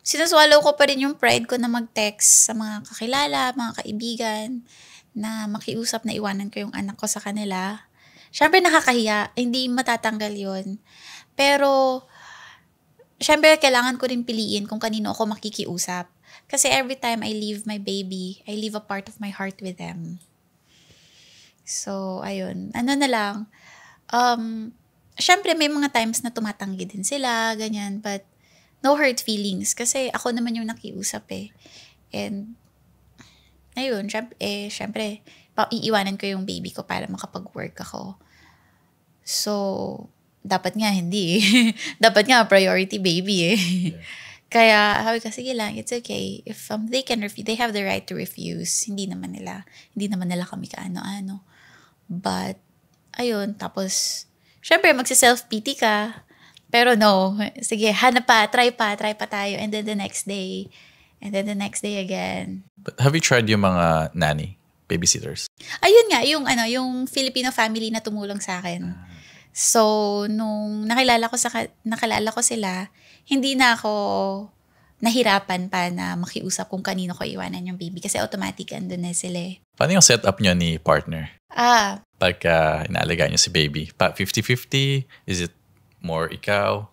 [SPEAKER 2] sinaswallow ko pa rin yung pride ko na mag-text sa mga kakilala, mga kaibigan, na makiusap na iwanan ko yung anak ko sa kanila. Siyempre nakakahiya, hindi matatanggal yun. Pero, siyempre kailangan ko rin piliin kung kanino ako makikiusap. Kasi every time I leave my baby, I leave a part of my heart with them. So, ayun. Ano na lang, siyempre may mga times na tumatanggi din sila, ganyan, but no hurt feelings kasi ako naman yung nakiusap eh. And ayun, syempre iiwanan ko yung baby ko para makapag-work ako. So, dapat nga hindi eh. Dapat nga priority baby eh.
[SPEAKER 1] Yeah.
[SPEAKER 2] Kaya, sabi ko, sige lang, it's okay. If they can refuse, they have the right to refuse. Hindi naman nila kami kaano-ano. But, ayun, tapos, syempre, magsi-self-pity ka. Pero no, sige, hanap pa, try pa tayo. And then the next day, and then the next day again.
[SPEAKER 1] But have you tried yung mga nanny, babysitters?
[SPEAKER 2] Ayun nga, yung Filipino family na tumulong sa akin. So, nung nakilala ko sila, hindi na ako nahirapan pa na makiusap kung kanino ko iwanan yung baby kasi automatic andun na sila eh.
[SPEAKER 1] Paano yung setup nyo ni partner? Pagka inaalagaan nyo si baby? 50-50? Is it more ikaw?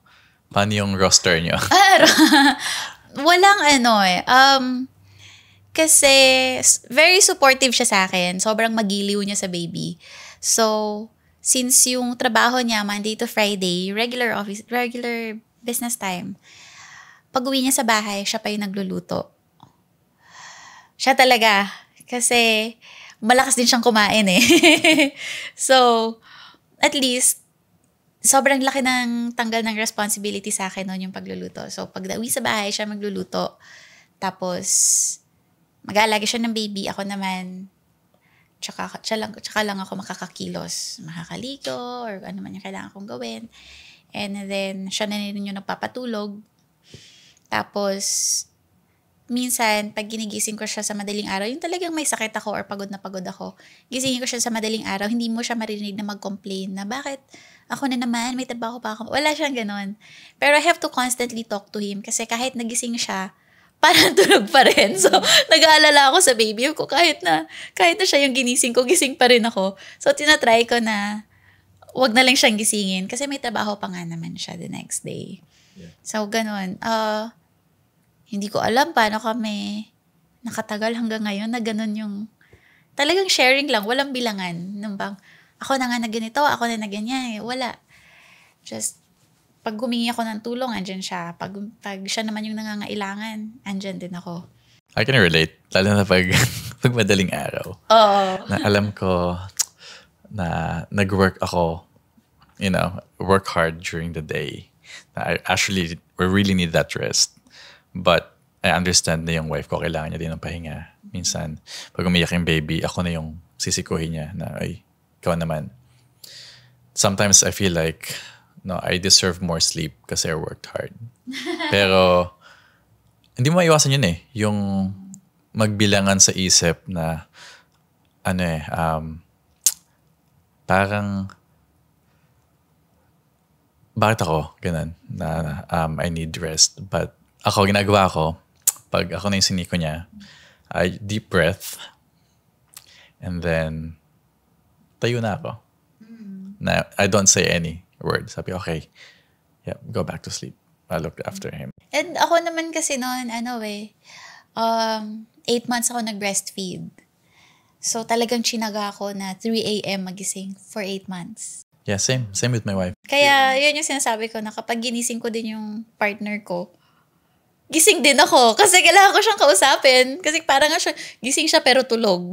[SPEAKER 1] Paano yung roster nyo?
[SPEAKER 2] Walang kasi very supportive siya sa akin. Sobrang magiliw niya sa baby. So, since yung trabaho niya Monday to Friday, regular business time, pag-uwi niya sa bahay, siya pa yung nagluluto. Siya talaga. Kasi malakas din siyang kumain eh. So, at least, sobrang laki ng tanggal ng responsibility sa akin noon yung pagluluto. So, pag-uwi sa bahay, siya magluluto. Tapos, mag-aalaga siya ng baby. Ako naman, tsaka lang ako makakakilos. Makakaligo, or ano man yung kailangan kong gawin. And then, siya na rin yung nagpapatulog. Tapos, minsan, pag ginigising ko siya sa madaling araw, yung talagang may sakit ako or pagod ako, gisingin ko siya sa madaling araw, hindi mo siya marinig na mag-complain na bakit ako na naman, may trabaho pa ako. Wala siyang ganon. Pero I have to constantly talk to him kasi kahit nagising siya, parang tulog pa rin. So, nag-aalala ako sa baby ko kahit na siya yung ginising ko, gising pa rin ako. So, tinatry ko na wag na lang siyang gisingin kasi may trabaho pa nga naman siya the next day.
[SPEAKER 1] Yeah.
[SPEAKER 2] So, ganon. Hindi ko alam paano kami nakatagal hanggang ngayon na ganon yung talagang sharing lang, walang bilangan. Nung bang, ako na nga na ganito, ako na na ganyan. Wala. Just, pag humingi ako ng tulong, andyan siya. Pag siya naman yung nangangailangan, andyan din ako.
[SPEAKER 1] I can relate. Lalo na pag madaling araw.
[SPEAKER 2] Oo.
[SPEAKER 1] Na alam ko na nag-work ako, work hard during the day. Na we really need that rest. But I understand na yung wife ko kailangan niya din ng pahinga. Minsan, pag umiyak yung baby, ako na yung sisikuhin niya na, ay, ikaw naman. Sometimes I feel like, no, I deserve more sleep kasi I worked hard. Pero, hindi mo maiwasan yun eh. Yung magbilangan sa isip na, parang, bakit ako? Ganun. Na I need rest. But, ako, ginagawa ko, pag ako na yung siniko niya, I deep breath, and then, tayo na ako. Na I don't say any word. Sabi, okay, yeah, go back to sleep. I look after him.
[SPEAKER 2] And ako naman kasi noon, 8 months ako nag-breastfeed. So, talagang chinaga ako na 3 a.m. magising for 8 months.
[SPEAKER 1] Yeah, same. Same with my wife.
[SPEAKER 2] Kaya, yun yung sinasabi ko na kapag ginising ko din yung partner ko, gising din ako. Kasi kailangan ko siyang kausapin. Kasi parang nga siya, gising siya pero tulog.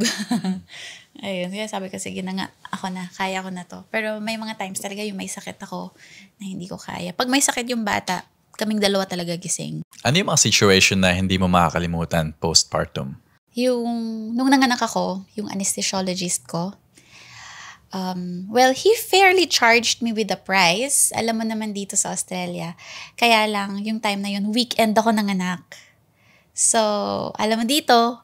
[SPEAKER 2] Ayun. Kaya sabi ko, sige na nga, ako na, kaya ko na to. Pero may mga times talaga yung may sakit ako na hindi ko kaya. Pag may sakit yung bata, kaming dalawa talaga gising.
[SPEAKER 1] Ano yung mga situation na hindi mo makakalimutan postpartum?
[SPEAKER 2] Nung nanganak ako, yung anesthesiologist ko, he fairly charged me with the price. Alam mo naman dito sa Australia. Kaya lang, yung time na yun, weekend ako nanganak. So, alam mo dito,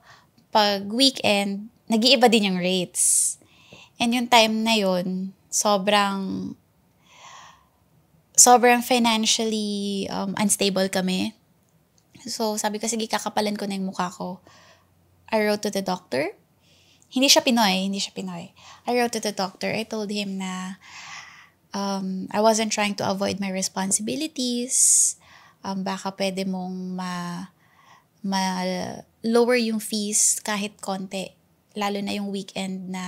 [SPEAKER 2] pag weekend, nag-iiba din yung rates. And yung time na yun, sobrang financially unstable kami. So, sabi ko, sige, kakapalan ko na yung mukha ko. I wrote to the doctor. Hindi siya Pinoy. I wrote to the doctor. I told him na I wasn't trying to avoid my responsibilities. Baka pwede mong lower yung fees kahit konti. Lalo na yung weekend na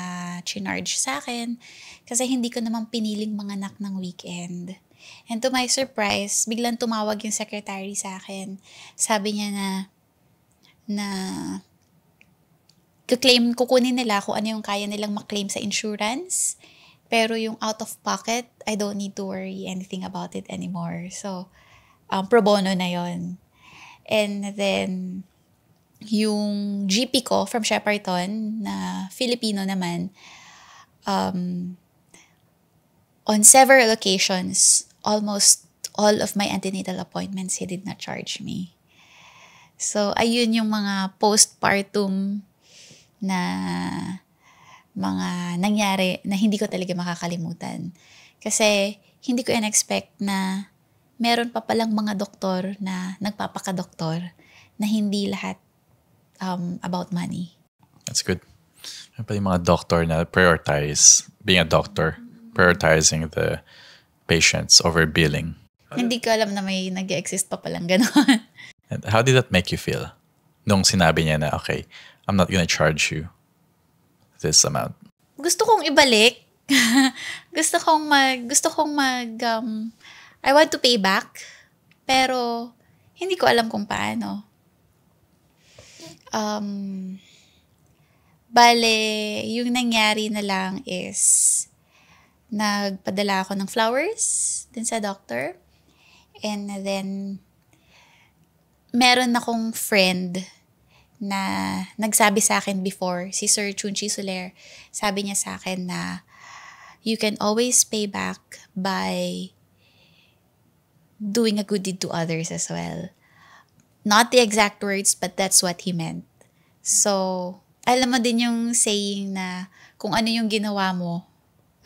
[SPEAKER 2] chinarge sa akin. Kasi hindi ko naman piniling manganak ng weekend. And to my surprise, biglang tumawag yung secretary sa akin. Sabi niya na kukunin nila kung ano yung kaya nilang maklaim sa insurance. Pero yung out of pocket, I don't need to worry anything about it anymore. So, pro bono na yon. And then, yung GP ko from Shepparton, na Filipino naman, on several occasions, almost all of my antenatal appointments, he did not charge me. So, ayun yung mga postpartum na mga nangyari na hindi ko talaga makakalimutan. Kasi hindi ko in-expect na meron pa palang mga doktor na nagpapakadoktor na hindi lahat about money.
[SPEAKER 1] That's good. Meron pa yung mga doctor na prioritize being a doctor, prioritizing the patients over billing.
[SPEAKER 2] Hindi ko alam na may nag-exist pa palang gano'n.
[SPEAKER 1] And how did that make you feel? Nung sinabi niya na, okay, I'm not gonna charge you this amount.
[SPEAKER 2] Gusto kong ibalik. I want to pay back. Pero, hindi ko alam kung paano. Bale, yung nangyari na lang is, nagpadala ako ng flowers din sa doctor. And then, meron akong friend na nagsabi sa akin before, si Sir Chunchi Soler, sabi niya sa akin na you can always pay back by doing a good deed to others as well. Not the exact words, but that's what he meant. So, alam mo din yung saying na kung ano yung ginawa mo,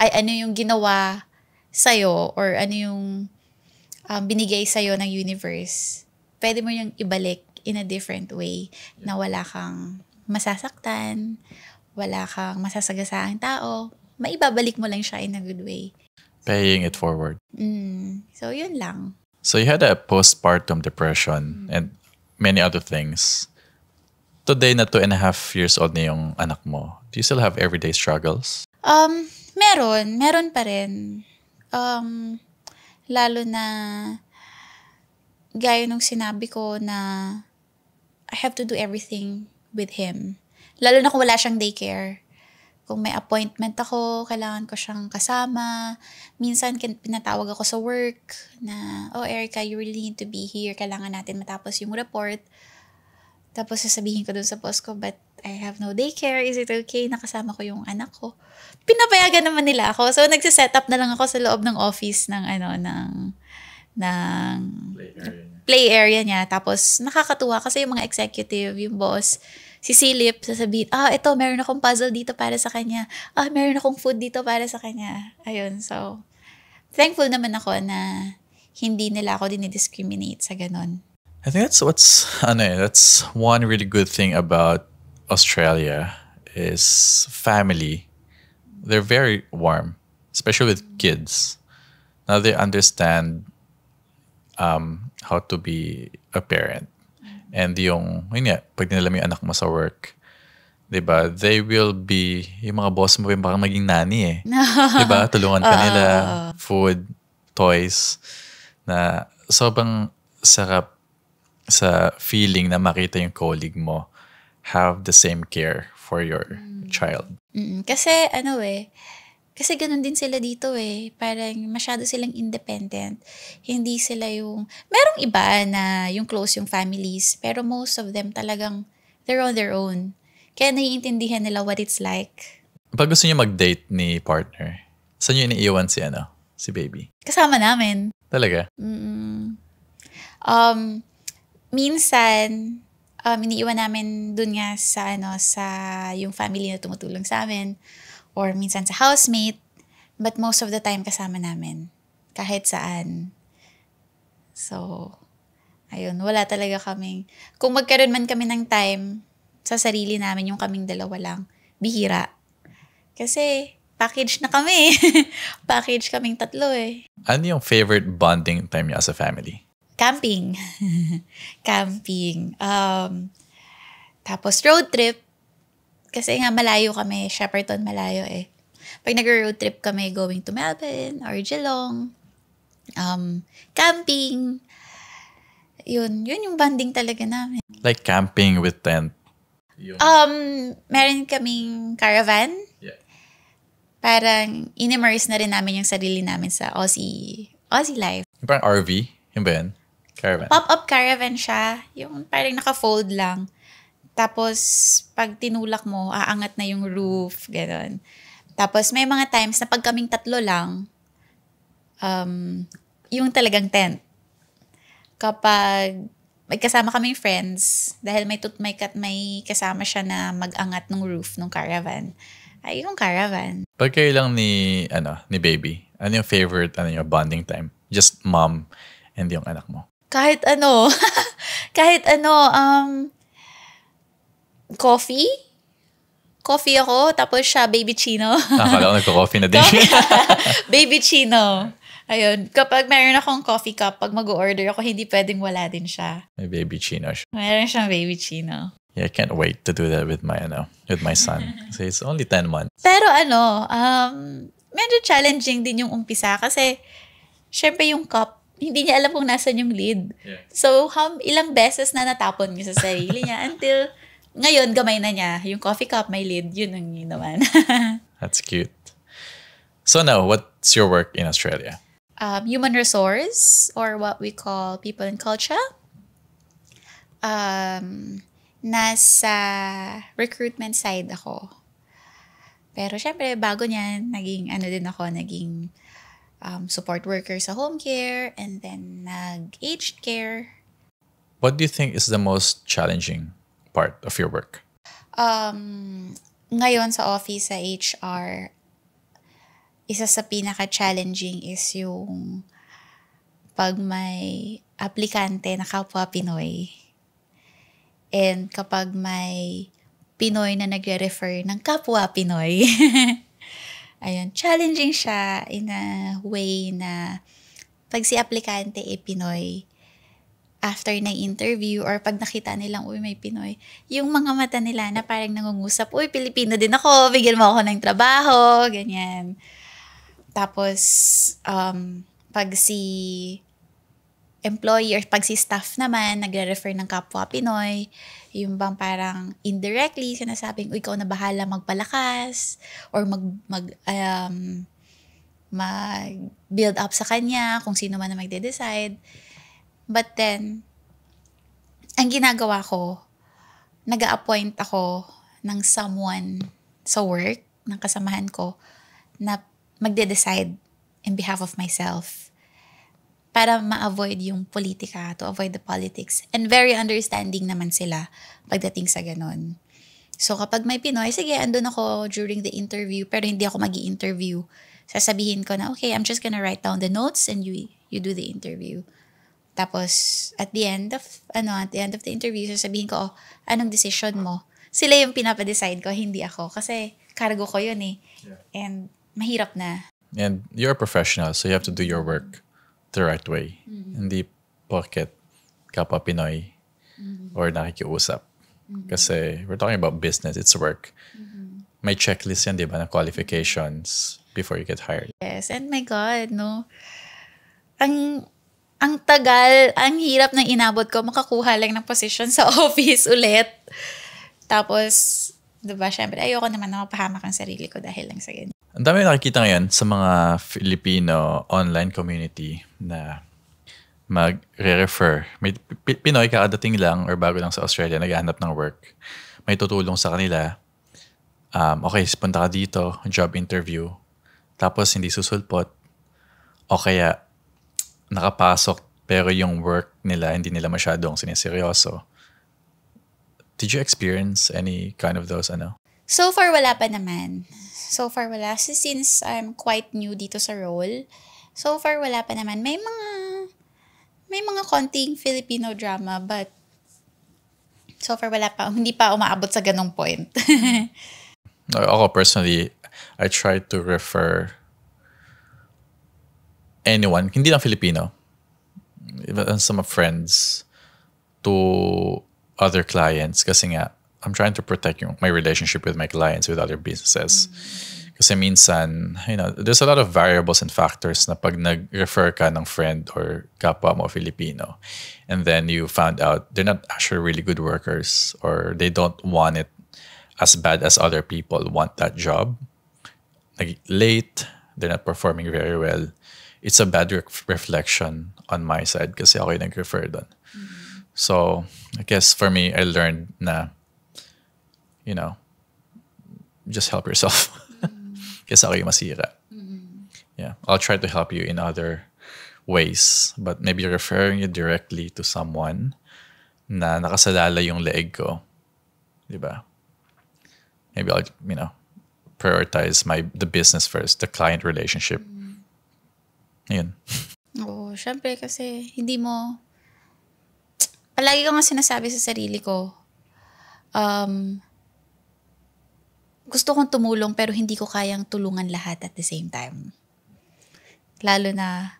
[SPEAKER 2] ay ano yung ginawa sa'yo or ano yung binigay sa'yo ng universe, pwede mo yung ibalik in a different way na wala kang masasaktan, wala kang masasagasaang tao, maibabalik mo lang siya in a good way.
[SPEAKER 1] Paying it forward.
[SPEAKER 2] So, yun lang.
[SPEAKER 1] So you had a postpartum depression and many other things. Today na 2.5 years old na yung anak mo. Do you still have everyday struggles?
[SPEAKER 2] Meron pa rin. Lalo na gaya nung sinabi ko na I have to do everything with him. Lalo na kung wala siyang daycare. Kung may appointment ako, kailangan ko siyang kasama. Minsan pinatawag ako sa work na, oh Erica, you really need to be here. Kailangan natin matapos yung report. Tapos sasabihin ko dun sa boss ko, but I have no daycare. Is it okay? Nakasama ko yung anak ko. Pinapayagan naman nila ako. So nagsiset up na lang ako sa loob ng office ng play area niya. Tapos, nakakatuwa kasi yung mga executive, yung boss, si Silip, sasabihin, ito, meron akong puzzle dito para sa kanya. Meron akong food dito para sa kanya. Ayun, so, thankful naman ako na hindi nila ako dinidiscriminate sa ganon.
[SPEAKER 1] I think that's one really good thing about Australia is family. They're very warm, especially with kids. Now they understand how to be a parent. And yun nga, pag dinala mo yung anak mo sa work, diba, they will be, yung mga boss mo yung parang maging nanny eh. Diba, tulungan ka nila, food, toys, na sobrang sarap sa feeling na makita yung colleague mo have the same care for your child.
[SPEAKER 2] Kasi kasi ganun din sila dito eh. Parang masyado silang independent. Hindi sila yung... Merong iba na yung close yung families. Pero most of them talagang they're on their own. Kaya naiintindihan nila what it's like.
[SPEAKER 1] Pag gusto niyo mag-date ni partner, saan niyo iniiwan si baby?
[SPEAKER 2] Kasama namin.
[SPEAKER 1] Talaga?
[SPEAKER 2] Minsan, iniiwan namin dun nga sa yung family na tumutulong sa amin. Or minsan sa housemate, but most of the time kasama namin. Kahit saan. So, ayun, wala talaga kaming... Kung magkaroon man kami ng time sa sarili namin, yung kaming dalawa lang, bihira. Kasi, package na kami. Package kaming 3 eh.
[SPEAKER 1] Ano yung favorite bonding time niyo as a family?
[SPEAKER 2] Camping. Camping. Tapos road trip. Kasi nga malayo kami, Shepparton malayo eh. Pag nag-road trip kami going to Melbourne or Geelong, camping, yun yung bonding talaga namin.
[SPEAKER 1] Like camping with tent?
[SPEAKER 2] Meron kaming caravan.
[SPEAKER 1] Yeah.
[SPEAKER 2] Parang in-immerse na rin namin yung sarili namin sa Aussie life.
[SPEAKER 1] Yung parang RV, yun ba yun? Caravan.
[SPEAKER 2] Pop-up caravan siya. Yung parang naka-fold lang. Tapos, pag tinulak mo, aangat na yung roof, gano'n. Tapos, may mga times na pag kaming tatlo lang, yung talagang tent. Kapag may kasama kaming friends, dahil may kasama siya na mag-angat ng roof ng caravan, ay yung caravan.
[SPEAKER 1] Pag kayo lang ni baby, ano yung favorite, yung bonding time? Just mom and yung anak mo.
[SPEAKER 2] Kahit coffee. Coffee ako, tapos siya baby chino.
[SPEAKER 1] Akala ko nagko-coffee na din siya.
[SPEAKER 2] Baby chino. Ayun, kapag meron akong coffee cup, pag mag-order ako, hindi pwedeng wala din siya.
[SPEAKER 1] May baby chino siya.
[SPEAKER 2] Meron siyang baby chino.
[SPEAKER 1] Yeah, I can't wait to do that with my son. So it's only 10 months.
[SPEAKER 2] Pero medyo challenging din yung umpisa kasi syempre yung cup, hindi niya alam kung nasan yung lid.
[SPEAKER 1] Yeah.
[SPEAKER 2] So, ilang beses na natapon niya sa sarili niya until ngayon, gamay na niya. Yung coffee cup, may lid. Yun ang naman.
[SPEAKER 1] That's cute. So now, what's your work in Australia?
[SPEAKER 2] Human resource, or what we call people and culture. Nasa recruitment side ako. Pero syempre, bago niyan, naging support worker sa home care, and then nag-aged care.
[SPEAKER 1] What do you think is the most challenging part of your work?
[SPEAKER 2] Ngayon sa office, sa HR, isa sa pinaka-challenging is yung pag may aplikante na kapwa Pinoy. And kapag may Pinoy na nagre-refer ng kapwa Pinoy. Ayun, challenging siya in a way na pag si aplikante Pinoy, after ng interview or pag nakita nilang, uy, may Pinoy, yung mga mata nila na parang nangungusap, uy, Pilipino din ako, bigyan mo ako ng trabaho, ganyan. Tapos, pag si employee or pag si staff naman, nagre-refer ng kapwa Pinoy, yung bang parang indirectly sinasabing, uy, ikaw na bahala magpalakas or mag-build up sa kanya, kung sino man na magde-decide. But then, ang ginagawa ko, nag-a-appoint ako ng someone sa work, ng kasamahan ko, na magde-decide in behalf of myself para ma-avoid yung politika, to avoid the politics. And very understanding naman sila pagdating sa ganon. So kapag may Pinoy, sige, andun ako during the interview, pero hindi ako magi-interview. Sasabihin ko na, okay, I'm just gonna write down the notes and you do the interview. Tapos, at the end of the interview, sasabihin ko, anong decision mo? Sila yung pinapa-decide ko, hindi ako. Kasi, cargo ko yun eh. Yeah. And, mahirap na.
[SPEAKER 1] And you're a professional, so you have to do your work the right way. Mm-hmm. Hindi pocket kapwa Pinoy or nakikiusap. Mm-hmm. Kasi, we're talking about business, it's work. Mm-hmm. May checklist yan, di ba, na qualifications before you get hired.
[SPEAKER 2] Yes, and my God, no? Ang tagal, ang hirap nang inabot ko, makakuha lang ng position sa office ulit. Tapos, diba, syempre, ayoko naman na mapahamak ang sarili ko dahil lang sa ganyan.
[SPEAKER 1] Ang dami nakikita ngayon sa mga Filipino online community na magre-refer. May Pinoy kakadating lang or bago lang sa Australia, naghahanap ng work. May tutulong sa kanila. Okay, punta ka dito, job interview. Tapos, hindi susulpot. O kaya, nakapasok pero yung work nila hindi nila masyadong siniseryoso. Did you experience any kind of those
[SPEAKER 2] So far wala pa naman. So far wala. Since I'm quite new dito sa role, so far wala pa naman. May mga konting Filipino drama but so far wala pa. Hindi pa umaabot sa ganong point.
[SPEAKER 1] Ako personally, I try to refer anyone, hindi lang Filipino, even some friends to other clients kasi nga, I'm trying to protect my relationship with my clients, with other businesses. Kasi minsan, there's a lot of variables and factors na pag nag-refer ka ng friend or kapwa mo Filipino, and then you found out they're not actually really good workers or they don't want it as bad as other people want that job. Late, they're not performing very well. It's a bad reflection on my side kasi ako yung nag-refer doon. So, I guess for me, I learned na, just help yourself. Kasi ako yung masira. Yeah, I'll try to help you in other ways, but maybe referring you directly to someone na nakasalala yung leeg ko. Diba? Maybe I'll, prioritize the business first, the client relationship. Ayun.
[SPEAKER 2] Oo, syempre kasi palagi ko nga sinasabi sa sarili ko, gusto kong tumulong pero hindi ko kayang tulungan lahat at the same time. Lalo na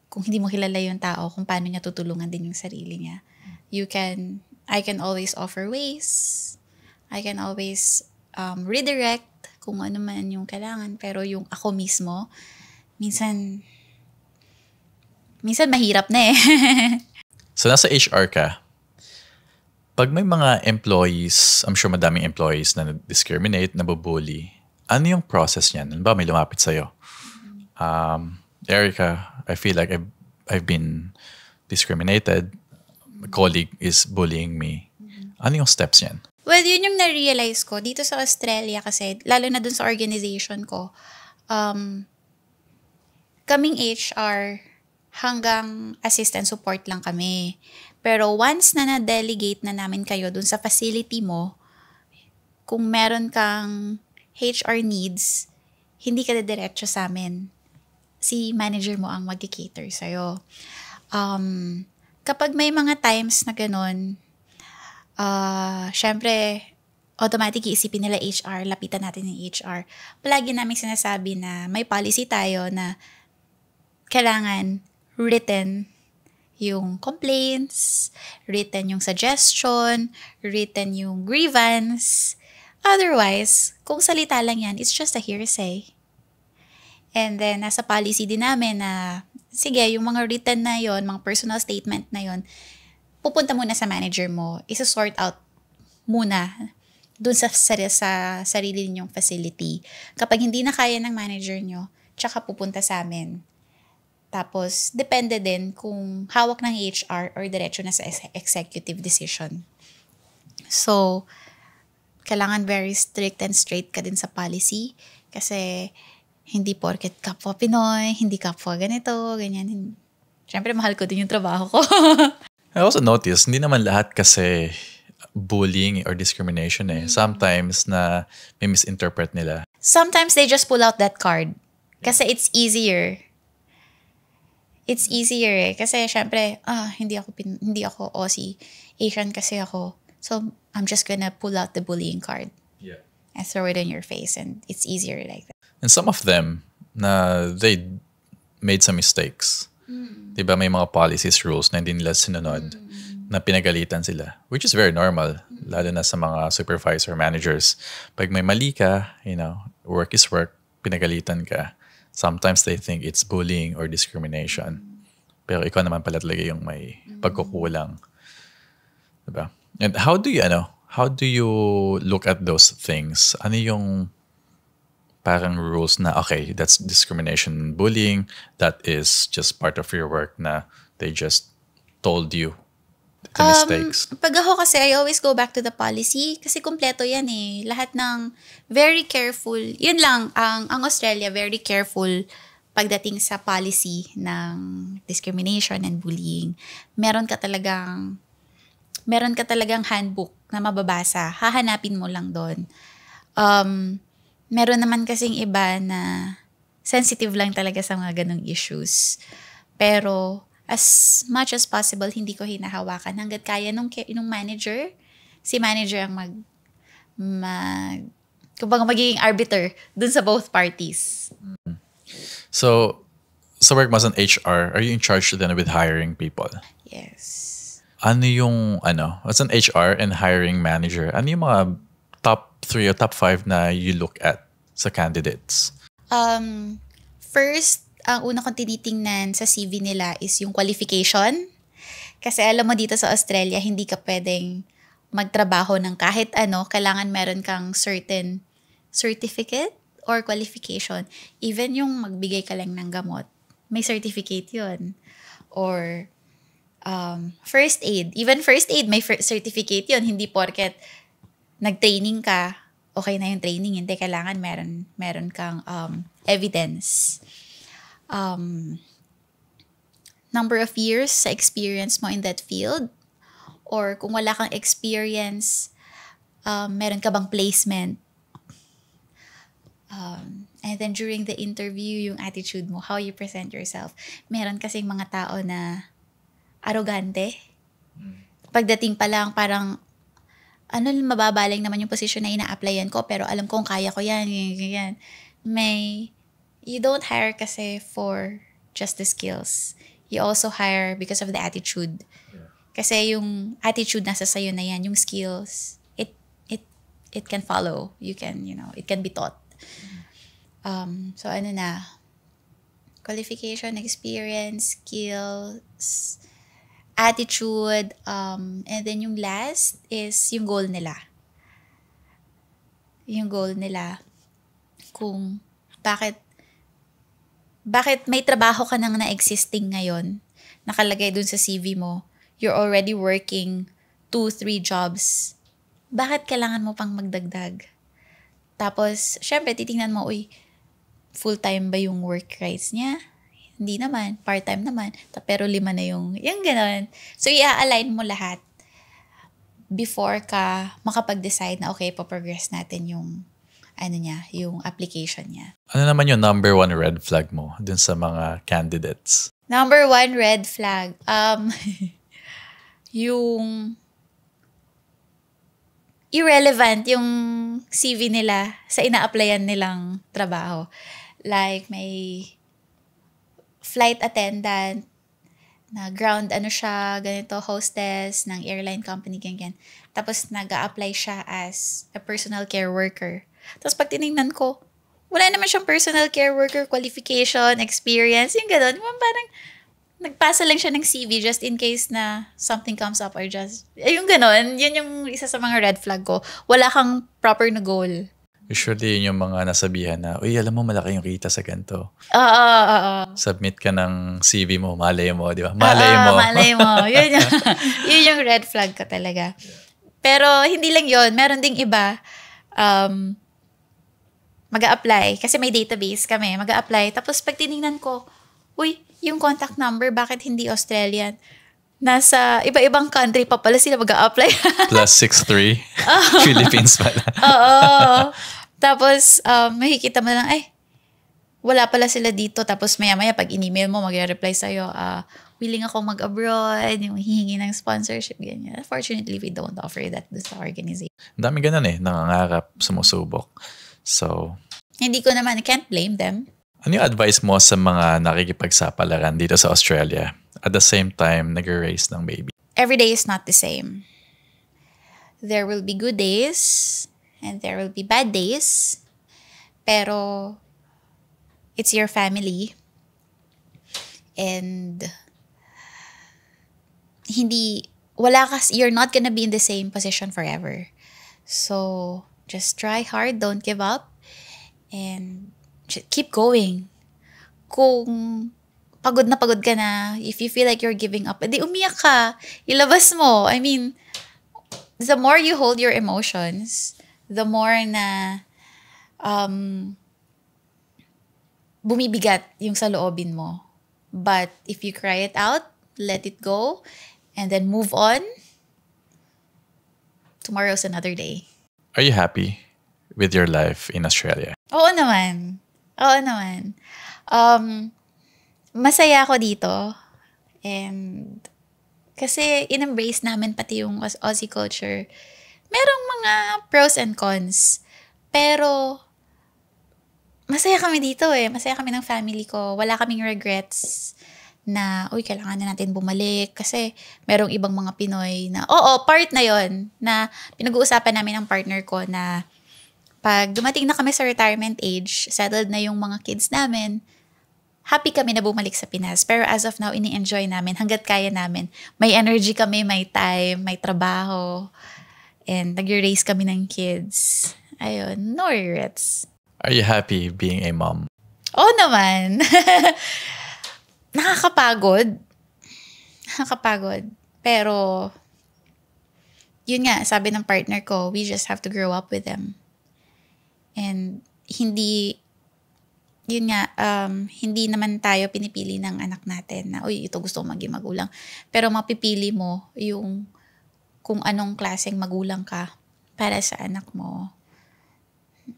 [SPEAKER 2] kung hindi mo kilala yung tao, kung paano niya tutulungan din yung sarili niya. I can always offer ways. I can always redirect kung ano man yung kailangan. Pero yung ako mismo, minsan mahirap na eh.
[SPEAKER 1] So, nasa HR ka. Pag may mga employees, I'm sure madaming employees na discriminate, nabubully, ano yung process niyan? Ano ba may lumapit sa'yo? Erica, I feel like I've been discriminated. A colleague is bullying me. Ano yung steps niyan?
[SPEAKER 2] Well, yun yung na-realize ko. Dito sa Australia kasi, lalo na dun sa organization ko, kaming HR, hanggang assistant support lang kami. Pero once na na-delegate na namin kayo dun sa facility mo, kung meron kang HR needs, hindi ka diretso sa amin. Si manager mo ang mag-cater sa'yo. Kapag may mga times na ganun, syempre, automatic iisipin nila HR, lapitan natin ng HR. Palagi namin sinasabi na may policy tayo na kailangan written yung complaints, written yung suggestion, written yung grievance. Otherwise, kung salita lang yan, it's just a hearsay. And then, nasa policy din namin na, sige, yung mga written na yon, mga personal statement na yon, pupunta muna sa manager mo, isa-sort out muna dun sa sarili ninyong facility. Kapag hindi na kaya ng manager nyo, tsaka pupunta sa amin. Tapos, depende din kung hawak ng HR or diretso na sa executive decision. So, kailangan very strict and straight ka din sa policy kasi hindi porket kapwa Pinoy, hindi kapwa ganito, ganyan. Siyempre, mahal ko din yung trabaho ko.
[SPEAKER 1] I also noticed, hindi naman lahat kasi bullying or discrimination eh. Sometimes na may misinterpret nila.
[SPEAKER 2] Sometimes they just pull out that card kasi it's easier. It's easier eh. Kasi syempre, hindi ako Aussie. Asian kasi ako. So, I'm just gonna pull out the bullying card.
[SPEAKER 1] Yeah.
[SPEAKER 2] And throw it in your face. And it's easier like that.
[SPEAKER 1] And some of them, they made some mistakes. Diba may mga policies, rules na hindi nila sinunod, na pinagalitan sila. Which is very normal. Lalo na sa mga supervisor, managers. Pag may mali ka, work is work, pinagalitan ka. Sometimes they think it's bullying or discrimination. Pero ikaw naman pala talaga yung may pagkukulang. Diba? And how do you look at those things? Ano yung parang rules na, okay, that's discrimination, bullying, that is just part of your work na they just told you the mistakes?
[SPEAKER 2] Pag ako kasi, I always go back to the policy kasi kumpleto yan eh. Lahat ng very careful. Yun lang, ang Australia, very careful pagdating sa policy ng discrimination and bullying. Meron ka talagang handbook na mababasa. Hahanapin mo lang doon. Meron naman kasing iba na sensitive lang talaga sa mga ganong issues. Pero as much as possible, hindi ko hinahawakan hanggat kaya nung manager. Si manager ang kumbaga magiging arbiter dun sa both parties.
[SPEAKER 1] So, sa work mo as an HR, are you in charge then with hiring people?
[SPEAKER 2] Yes.
[SPEAKER 1] Ano yung, as an HR and hiring manager, ano yung mga top 3 or top 5 na you look at sa candidates?
[SPEAKER 2] First, ang una kong tinitingnan sa CV nila is yung qualification. Kasi alam mo dito sa Australia, hindi ka pwedeng magtrabaho ng kahit ano. Kailangan meron kang certain certificate or qualification. Even yung magbigay ka lang ng gamot, may certificate yun. Or first aid. Even first aid, may certificate yun. Hindi porket nag-training ka, okay na yung training. Hindi, kailangan meron kang evidence. Number of years sa experience mo in that field, or kung wala kang experience, meron ka bang placement, and then during the interview, yung attitude mo, how you present yourself. Meron kasing mga tao na arrogante. Pagdating pa lang, parang mababaling naman yung position na ina-applyan ko, pero alam kong kaya ko yan. You don't hire kasi for just the skills. You also hire because of the attitude. Kasi yung attitude nasa sayo na yan, yung skills, it can follow. You can, it can be taught. So qualification, experience, skills, attitude, and then yung last is yung goal nila. Yung goal nila. Kung bakit may trabaho ka nang na-existing ngayon, nakalagay dun sa CV mo, you're already working 2-3 jobs. Bakit kailangan mo pang magdagdag? Tapos, syempre, titingnan mo, full-time ba yung work rights niya? Hindi naman. Part-time naman. Pero 5 na yung ganon. So, i-align mo lahat before ka makapag-decide na, okay, paprogress natin yung yung application niya.
[SPEAKER 1] Ano naman yung number 1 red flag mo dun sa mga candidates?
[SPEAKER 2] Number 1 red flag, yung irrelevant yung CV nila sa ina-applyan nilang trabaho. Like, may flight attendant, na ground ganito, hostess ng airline company, ganyan. Tapos nag-a-apply siya as a personal care worker. Tapos pag tinignan ko, wala naman siyang personal care worker qualification, experience, yung gano'n. Parang nagpasa lang siya ng CV just in case na something comes up or just, yung gano'n. Yun yung isa sa mga red flag ko. Wala kang proper na goal.
[SPEAKER 1] Usually, yun yung mga nasabihan na, alam mo, malaki yung kita sa ganito.
[SPEAKER 2] Oo.
[SPEAKER 1] Submit ka ng CV mo, malay mo, di ba? Malay mo. Yun yung red flag ka talaga. Pero hindi lang yun. Meron ding iba, mag-a-apply. Kasi may database kami. Mag-a-apply. Tapos pag tinignan ko, yung contact number, bakit hindi Australian? Nasa iba-ibang country pa pala sila mag-a-apply. +63. Philippines pala.
[SPEAKER 2] Oo. Tapos, makikita mo lang, wala pala sila dito. Tapos maya-maya, pag in-email mo, mag-reply sa'yo, willing ako mag-abroad, yung hihingi ng sponsorship, ganyan. Unfortunately, we don't offer that sa organization.
[SPEAKER 1] Dami ganun nangangarap, sumusubok. So,
[SPEAKER 2] hindi ko naman, I can't blame them.
[SPEAKER 1] Ano yung advice mo sa mga nakikipagsapalaran dito sa Australia? At the same time, nag-raise ng baby.
[SPEAKER 2] Every day is not the same. There will be good days and there will be bad days. Pero it's your family. And you're not gonna be in the same position forever. So, just try hard, don't give up, and keep going. Kung pagod ka na, if you feel like you're giving up, edi umiyak ka. Ilabas mo. I mean, the more you hold your emotions, the more na bumibigat yung sa loobin mo. But if you cry it out, let it go, and then move on, tomorrow's another day.
[SPEAKER 1] Are you happy with your life in Australia?
[SPEAKER 2] Oo naman. Masaya ako dito. And kasi in-embrace namin pati yung Aussie culture. Merong mga pros and cons. Pero masaya kami dito Masaya kami ng family ko. Wala kaming regrets na, kailangan na natin bumalik. Kasi merong ibang mga Pinoy na, part na yon na pinag-uusapan namin ng partner ko na pag dumating na kami sa retirement age, settled na yung mga kids namin, happy kami na bumalik sa Pinas. Pero as of now, ini-enjoy namin hanggat kaya namin. May energy kami, may time, may trabaho, and nag-raise kami ng kids. Ayun, no regrets.
[SPEAKER 1] Are you happy being a mom?
[SPEAKER 2] Oo naman. Nakakapagod. Pero, yun nga, sabi ng partner ko, we just have to grow up with them. And hindi naman tayo pinipili ng anak natin na, uy, ito gusto ko maging magulang. Pero mapipili mo yung kung anong klaseng magulang ka para sa anak mo.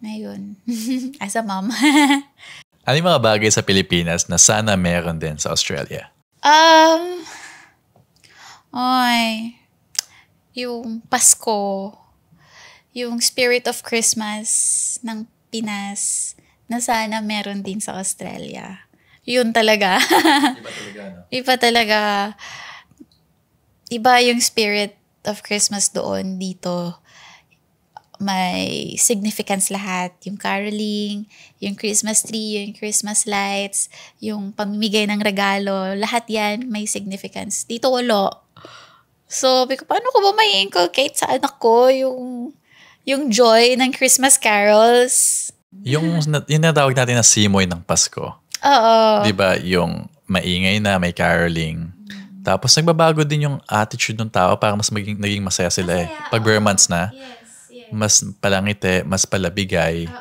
[SPEAKER 2] Ayun. As a mom.
[SPEAKER 1] Ano yung mga bagay sa Pilipinas na sana meron din sa Australia?
[SPEAKER 2] Yung Pasko, yung spirit of Christmas ng Pinas na sana meron din sa Australia. Yun talaga.
[SPEAKER 1] Iba talaga, no?
[SPEAKER 2] Iba talaga. Iba yung spirit of Christmas doon, dito. May significance lahat. Yung caroling, yung Christmas tree, yung Christmas lights, yung pamimigay ng regalo, lahat yan may significance. Dito wala. So, paano ko ba may inculcate sa anak ko yung joy ng Christmas carols?
[SPEAKER 1] Yung natawag natin na simoy ng Pasko.
[SPEAKER 2] Oo.
[SPEAKER 1] Diba? Yung maingay na, may caroling. Tapos nagbabago din yung attitude ng tao para mas naging masaya sila eh. Pag bare months na, mas palangiti, mas palabigay.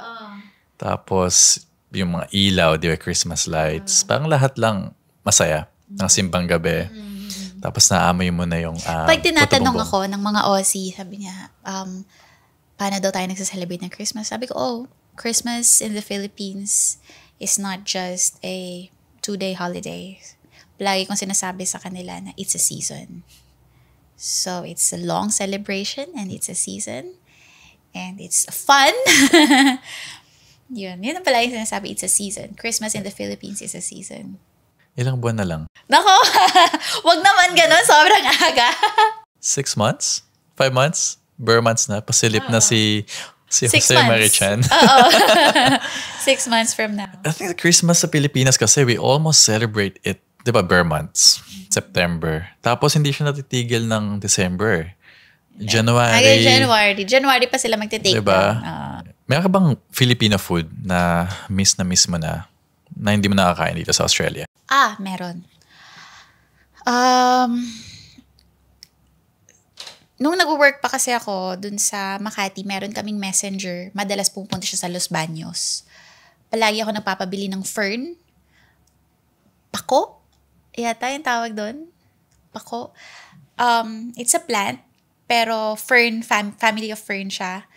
[SPEAKER 1] Tapos yung mga ilaw, di ba, Christmas lights. Parang lahat lang masaya. Ng simbang gabi. Tapos naamoy mo na yung
[SPEAKER 2] pag tinatanong ako ng mga Aussie, sabi niya, paano daw tayo nagsaselebrate ng Christmas? Sabi ko, Christmas in the Philippines is not just a 2-day holiday. Lagi kong sinasabi sa kanila na it's a season. So, it's a long celebration and it's a season. And it's fun. Yun ang pala yung sinasabi, it's a season. Christmas in the Philippines is a season.
[SPEAKER 1] Ilang buwan na lang?
[SPEAKER 2] Nako, wag naman ganun, sobrang aga.
[SPEAKER 1] 6 months? 5 months? Bare months na. Pasilip na si
[SPEAKER 2] 6
[SPEAKER 1] Jose
[SPEAKER 2] months.
[SPEAKER 1] Marichan.
[SPEAKER 2] Oo. 6 months from now.
[SPEAKER 1] I think Christmas sa Pilipinas kasi we almost celebrate it, di ba, bare months. September. Tapos hindi siya natitigil ng December.
[SPEAKER 2] January pa sila magte-take
[SPEAKER 1] diba?
[SPEAKER 2] down.
[SPEAKER 1] Meron ka bang Filipino food na miss mo na hindi mo nakakain dito sa Australia?
[SPEAKER 2] Meron. Nung nag-work pa kasi ako dun sa Makati, meron kaming messenger. Madalas pupunta siya sa Los Baños. Palagi ako nagpapabili ng fern. Pako? Yata yung tawag doon. Pako. It's a plant, pero fern, family of fern siya.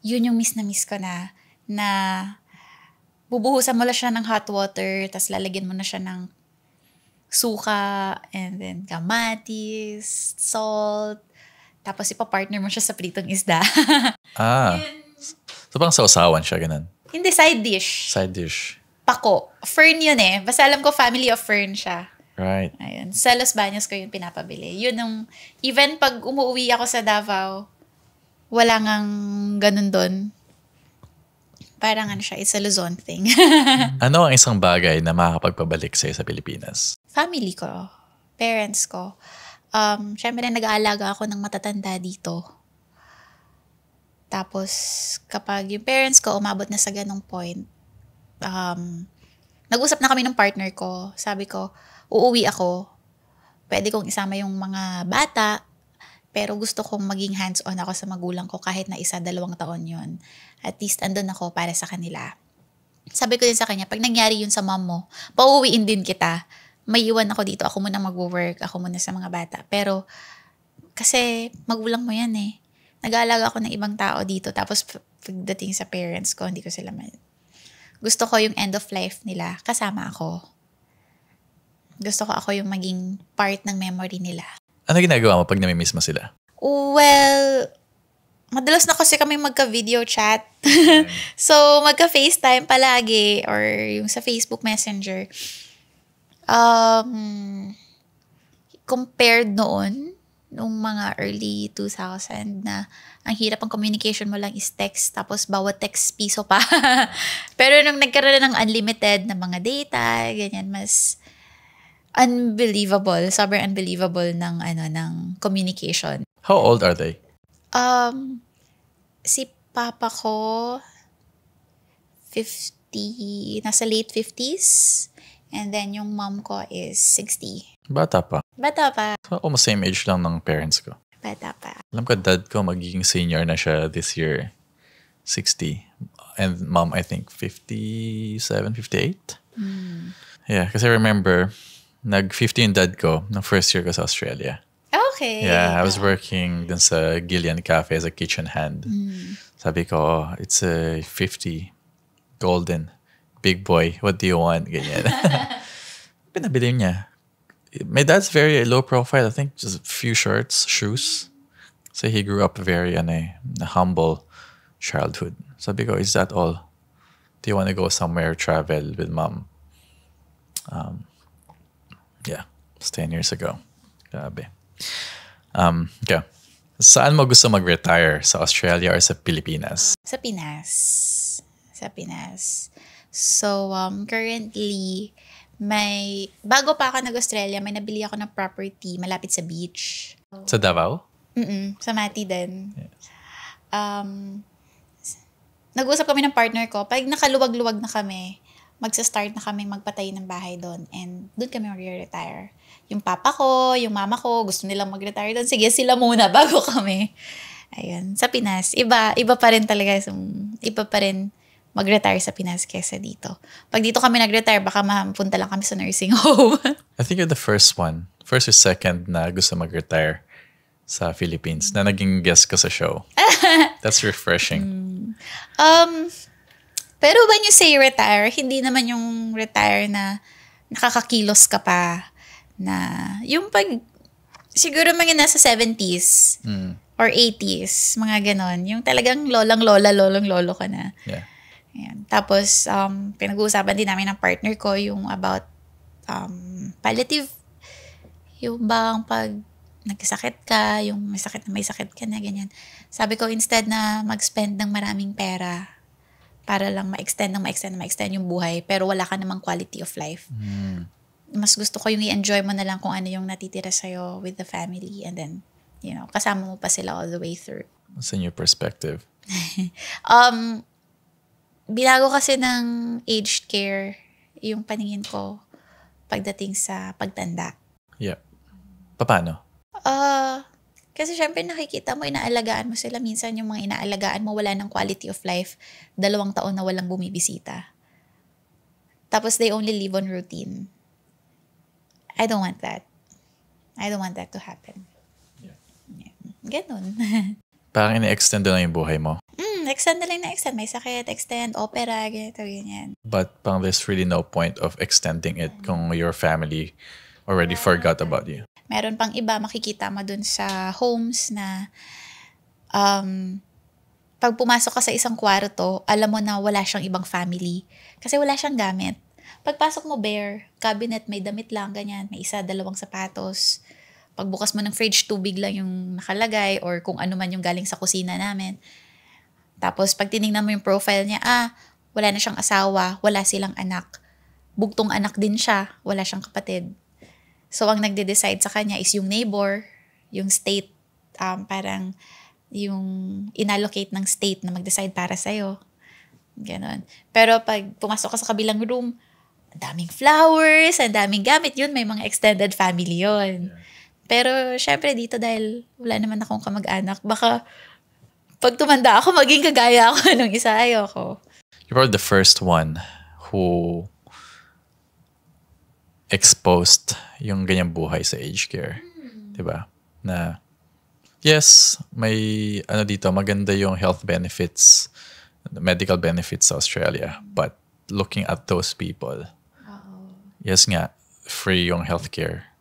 [SPEAKER 2] Yun yung miss ko na bubuhusan mo lang siya ng hot water, tapos lalagyan mo na siya ng suka, and then kamatis, salt, tapos ipapartner mo siya sa pritong isda.
[SPEAKER 1] So parang sausawan siya, ganun?
[SPEAKER 2] Hindi, side dish.
[SPEAKER 1] Side dish.
[SPEAKER 2] Pako. Fern yun eh. Basta alam ko family of fern siya.
[SPEAKER 1] Right.
[SPEAKER 2] Ayun. Sa Los Baños ko yung pinapabili. Yun yung, even pag umuwi ako sa Davao, wala ngang ganun doon. Parang siya, it's a Luzon thing.
[SPEAKER 1] Ano ang isang bagay na makakapagpabalik sa'yo sa Pilipinas?
[SPEAKER 2] Family ko. Parents ko. Siyempre, nag-aalaga ako ng matatanda dito. Tapos, kapag yung parents ko umabot na sa ganong point, nag-usap na kami ng partner ko. Sabi ko, uuwi ako. Pwede kong isama yung mga bata, pero gusto kong maging hands-on ako sa magulang ko kahit na 1-2 taon yun. At least andun ako para sa kanila. Sabi ko din sa kanya, pag nangyari yun sa mom mo, pauwiin din kita. May iwan ako dito. Ako muna mag-work. Ako muna sa mga bata. Pero, kasi magulang mo yan eh. Nag-aalaga ako ng ibang tao dito. Tapos, pagdating sa parents ko, hindi ko sila gusto ko yung end of life nila. Kasama ako. Gusto ko ako yung maging part ng memory nila.
[SPEAKER 1] Ano ginagawa mo pag namimiss mo sila?
[SPEAKER 2] Well, madalas na kasi kami magka-video chat. So, magka-FaceTime palagi or yung sa Facebook Messenger. Compared noon, nung mga early 2000 na ang hirap ang communication mo lang is text, tapos bawat text piso pa. Pero nung nagkaroon ng unlimited na mga data, ganyan, mas unbelievable, sobrang unbelievable ng communication.
[SPEAKER 1] How old are they?
[SPEAKER 2] Si papa ko 50, nasa late 50s, and then yung mom ko is 60.
[SPEAKER 1] Bata pa.
[SPEAKER 2] Bata pa.
[SPEAKER 1] So, almost same age lang ng parents ko.
[SPEAKER 2] Bata pa.
[SPEAKER 1] Alam ko, dad ko magiging senior na siya this year. 60. And mom, I think, 57, 58? Yeah, kasi I remember, nag-50 yung dad ko ng first year ko sa Australia.
[SPEAKER 2] Okay.
[SPEAKER 1] Yeah, I was working dun sa Gillian Cafe as a kitchen hand. Sabi ko, oh, it's a 50, golden, big boy, what do you want? Ganyan. Pinabili niya. My dad's very low profile. I think just a few shirts, shoes. So he grew up very a humble childhood. Sabi ko, is that all? Do you want to go somewhere, travel with mom? Yeah, it's 10 years ago. Grabe. Okay. Saan mo gusto mag-retire? Sa Australia or sa Pilipinas?
[SPEAKER 2] Sa Pinas. Sa Pinas. So, currently, bago pa ako nag-Australia, may nabili ako ng property malapit sa beach.
[SPEAKER 1] Sa Davao?
[SPEAKER 2] Sa Mati din. Yes. Nag-usap kami ng partner ko, pag nakaluwag-luwag na kami, magsa-start na kami magpatay ng bahay doon, and doon kami mag-retire. Yung papa ko, yung mama ko, gusto nilang mag-retire doon. Sige, sila muna bago kami. Ayun. Sa Pinas, iba pa rin talaga. Iba pa rin mag-retire sa Pinas kesa dito. Pag dito kami nag-retire, baka mapunta lang kami sa nursing home.
[SPEAKER 1] I think you're the first one. First or second na gusto mag-retire sa Philippines na naging guest ko sa show. That's refreshing.
[SPEAKER 2] Pero when you say retire, hindi naman yung retire na nakakakilos ka pa. Na yung siguro mga nasa 70s or 80s, mga ganon. Yung talagang lolo ka na.
[SPEAKER 1] Yeah.
[SPEAKER 2] Ayan. Tapos, pinag-uusapan din namin ng partner ko yung about palliative. Yung bang pag nagkasakit ka, yung may sakit ka na, ganyan. Sabi ko, instead na mag-spend ng maraming pera para lang ma-extend yung buhay, pero wala ka namang quality of life. Mas gusto ko yung i-enjoy mo na lang kung ano yung natitira sa'yo with the family, and then, kasama mo pa sila all the way through.
[SPEAKER 1] What's in your perspective?
[SPEAKER 2] Binago kasi ng aged care yung paningin ko pagdating sa pagtanda.
[SPEAKER 1] Yeah. Paano?
[SPEAKER 2] Kasi syempre nakikita mo, inaalagaan mo sila. Minsan yung mga inaalagaan mo wala ng quality of life. 2 taon na walang bumibisita. Tapos they only live on routine. I don't want that. I don't want that to happen. Yeah. Ganun.
[SPEAKER 1] Parang ina-extend na yung buhay mo.
[SPEAKER 2] Extend na lang na extend. May sakit, extend, opera, ganyan.
[SPEAKER 1] But parang there's really no point of extending it kung your family already forgot about you.
[SPEAKER 2] Meron pang iba, makikita mo dun sa homes na pag pumasok ka sa isang kwarto, alam mo na wala siyang ibang family. Kasi wala siyang gamit. Pagpasok mo, bare, cabinet, may damit lang, ganyan. May 1, 2 sapatos. Pagbukas mo ng fridge, tubig lang yung nakalagay or kung ano man yung galing sa kusina namin. Tapos pag tinignan mo yung profile niya, wala na siyang asawa, wala silang anak. Bugtong anak din siya, wala siyang kapatid. So ang nagde-decide sa kanya is yung neighbor, yung state, parang yung inallocate ng state na mag-decide para sa'yo. Ganon. Pero pag pumasok ka sa kabilang room, ang daming flowers, ang daming gamit, yun, may mga extended family yun. Pero syempre dito dahil wala naman akong kamag-anak, baka pag tumanda ako, maging kagaya ako nung isa, ayoko.
[SPEAKER 1] You were the first one who exposed yung ganyang buhay sa aged care. Diba? Na, yes, may dito, maganda yung health benefits, medical benefits sa Australia. But looking at those people, yes nga, free yung healthcare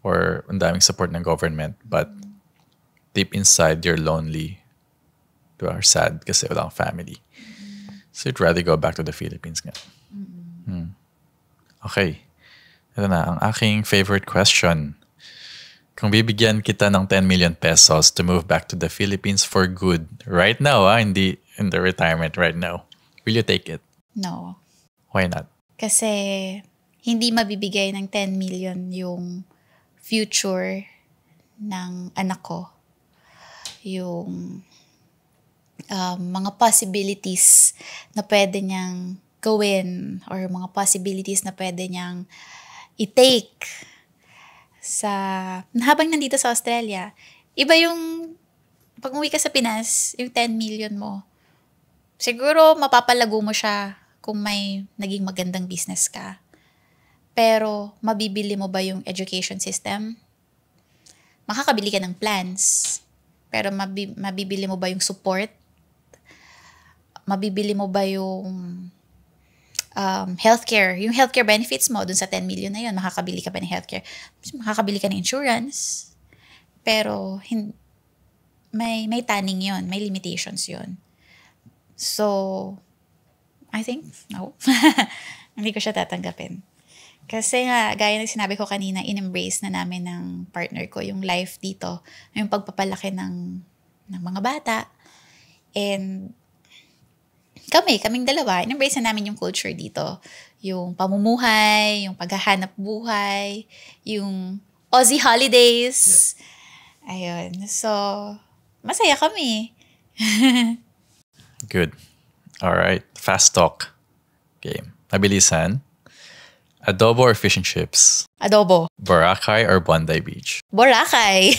[SPEAKER 1] or ang daming support ng government, but deep inside, you're lonely. Diba? Or sad kasi walang family. So you'd rather go back to the Philippines nga. Okay. Ito na, ang aking favorite question. Kung bibigyan kita ng 10 million pesos to move back to the Philippines for good, right now, hindi in the retirement right now, will you take it?
[SPEAKER 2] No.
[SPEAKER 1] Why not?
[SPEAKER 2] Kasi hindi mabibigay ng 10 million yung future ng anak ko. Yung mga possibilities na pwede niyang gawin or mga possibilities na pwede niyang i-take habang nandito sa Australia. Iba yung pag umuwi ka sa Pinas, yung 10 million mo, siguro mapapalago mo siya kung may naging magandang business ka. Pero mabibili mo ba yung education system? Makakabili ka ng plans. Pero mabibili mo ba yung support? Mabibili mo ba yung healthcare? Yung healthcare benefits mo dun sa 10 million na yun, makakabili ka ba ng healthcare? Makakabili ka ng insurance. Pero may tanning yun, may limitations yun. So, I think, no. Hindi ko siya tatanggapin. Kasi nga, gaya ng sinabi ko kanina, in-embrace na namin ng partner ko yung life dito, yung pagpapalaki ng mga bata. And kaming dalawa, in-embrace na namin yung culture dito. Yung pamumuhay, yung paghahanap buhay, yung Aussie holidays. Yeah. Ayun. So, masaya kami.
[SPEAKER 1] Good. Alright. Fast talk. Game. Mabilisan. Adobo or fish and chips?
[SPEAKER 2] Adobo.
[SPEAKER 1] Boracay or Bondi Beach?
[SPEAKER 2] Boracay.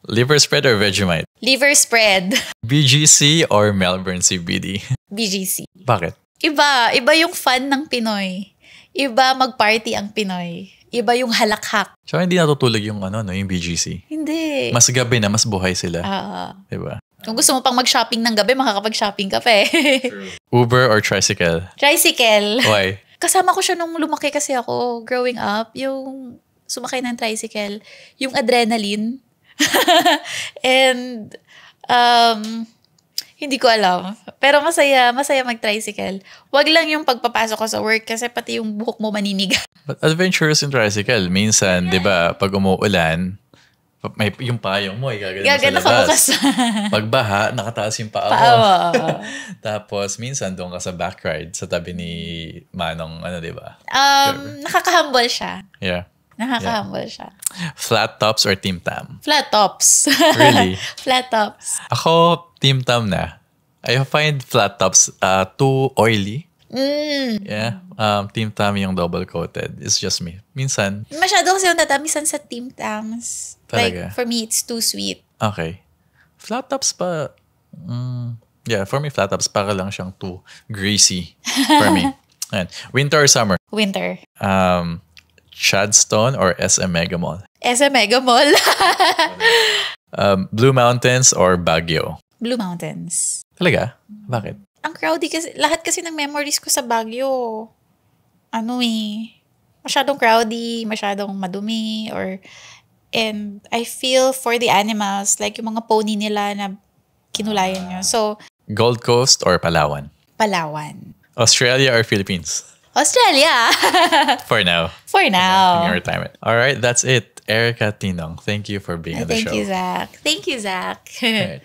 [SPEAKER 1] Liver spread or Vegemite?
[SPEAKER 2] Liver spread.
[SPEAKER 1] BGC or Melbourne CBD?
[SPEAKER 2] BGC.
[SPEAKER 1] Bakit?
[SPEAKER 2] Iba yung fun ng Pinoy. Iba mag-party ang Pinoy. Iba yung halakhak.
[SPEAKER 1] So, hindi natutulog yung yung BGC?
[SPEAKER 2] Hindi.
[SPEAKER 1] Mas gabi na, mas buhay sila. Diba?
[SPEAKER 2] Kung gusto mo pang mag-shopping ng gabi, makakapag-shopping ka pa eh.
[SPEAKER 1] Uber or tricycle?
[SPEAKER 2] Tricycle.
[SPEAKER 1] Why?
[SPEAKER 2] Kasama ko siya nung lumaki kasi ako, growing up, yung sumakay ng tricycle, yung adrenaline. And, hindi ko alam. Pero masaya mag-tricycle. Wag lang yung pagpapasok ko sa work kasi pati yung buhok mo maniniga.
[SPEAKER 1] But adventurous in tricycle. Minsan, di ba, pag umuulan, may yung payong mo, gagana sa labas. Pagbaha, nakataas yung paa mo. Tapos, minsan, doon ka sa back ride sa tabi ni Manong, di ba?
[SPEAKER 2] Nakaka-humble siya.
[SPEAKER 1] Yeah.
[SPEAKER 2] Nakaka-humble siya.
[SPEAKER 1] Flat tops or Team Tam?
[SPEAKER 2] Flat tops.
[SPEAKER 1] Really?
[SPEAKER 2] Flat tops.
[SPEAKER 1] Ako, Team Tam na. I find flat tops too oily. Yeah. Team Tam yung double-coated. It's just me. Minsan.
[SPEAKER 2] Masyado kasi yung tatamisan sa Team Tams.
[SPEAKER 1] Talaga?
[SPEAKER 2] Like, for me, it's too sweet.
[SPEAKER 1] Okay. Flat tops pa, yeah, for me, flat tops para lang siyang too greasy for me. Ayan. Winter or summer?
[SPEAKER 2] Winter.
[SPEAKER 1] Chadstone or SM Mega Mall?
[SPEAKER 2] SM Mega Mall.
[SPEAKER 1] Blue Mountains or Baguio?
[SPEAKER 2] Blue Mountains.
[SPEAKER 1] Talaga? Bakit?
[SPEAKER 2] Ang crowdy kasi, lahat kasi ng memories ko sa Baguio, masyadong crowdy, masyadong madumi, and I feel for the animals, like yung mga pony nila na kinulayan nyo. So,
[SPEAKER 1] Gold Coast or Palawan?
[SPEAKER 2] Palawan.
[SPEAKER 1] Australia or Philippines?
[SPEAKER 2] Australia!
[SPEAKER 1] For now.
[SPEAKER 2] For now.
[SPEAKER 1] In your retirement. All right, that's it. Erica Tinong, thank you for being on the show.
[SPEAKER 2] Thank you, Zach. Thank you, Zach.
[SPEAKER 1] All right.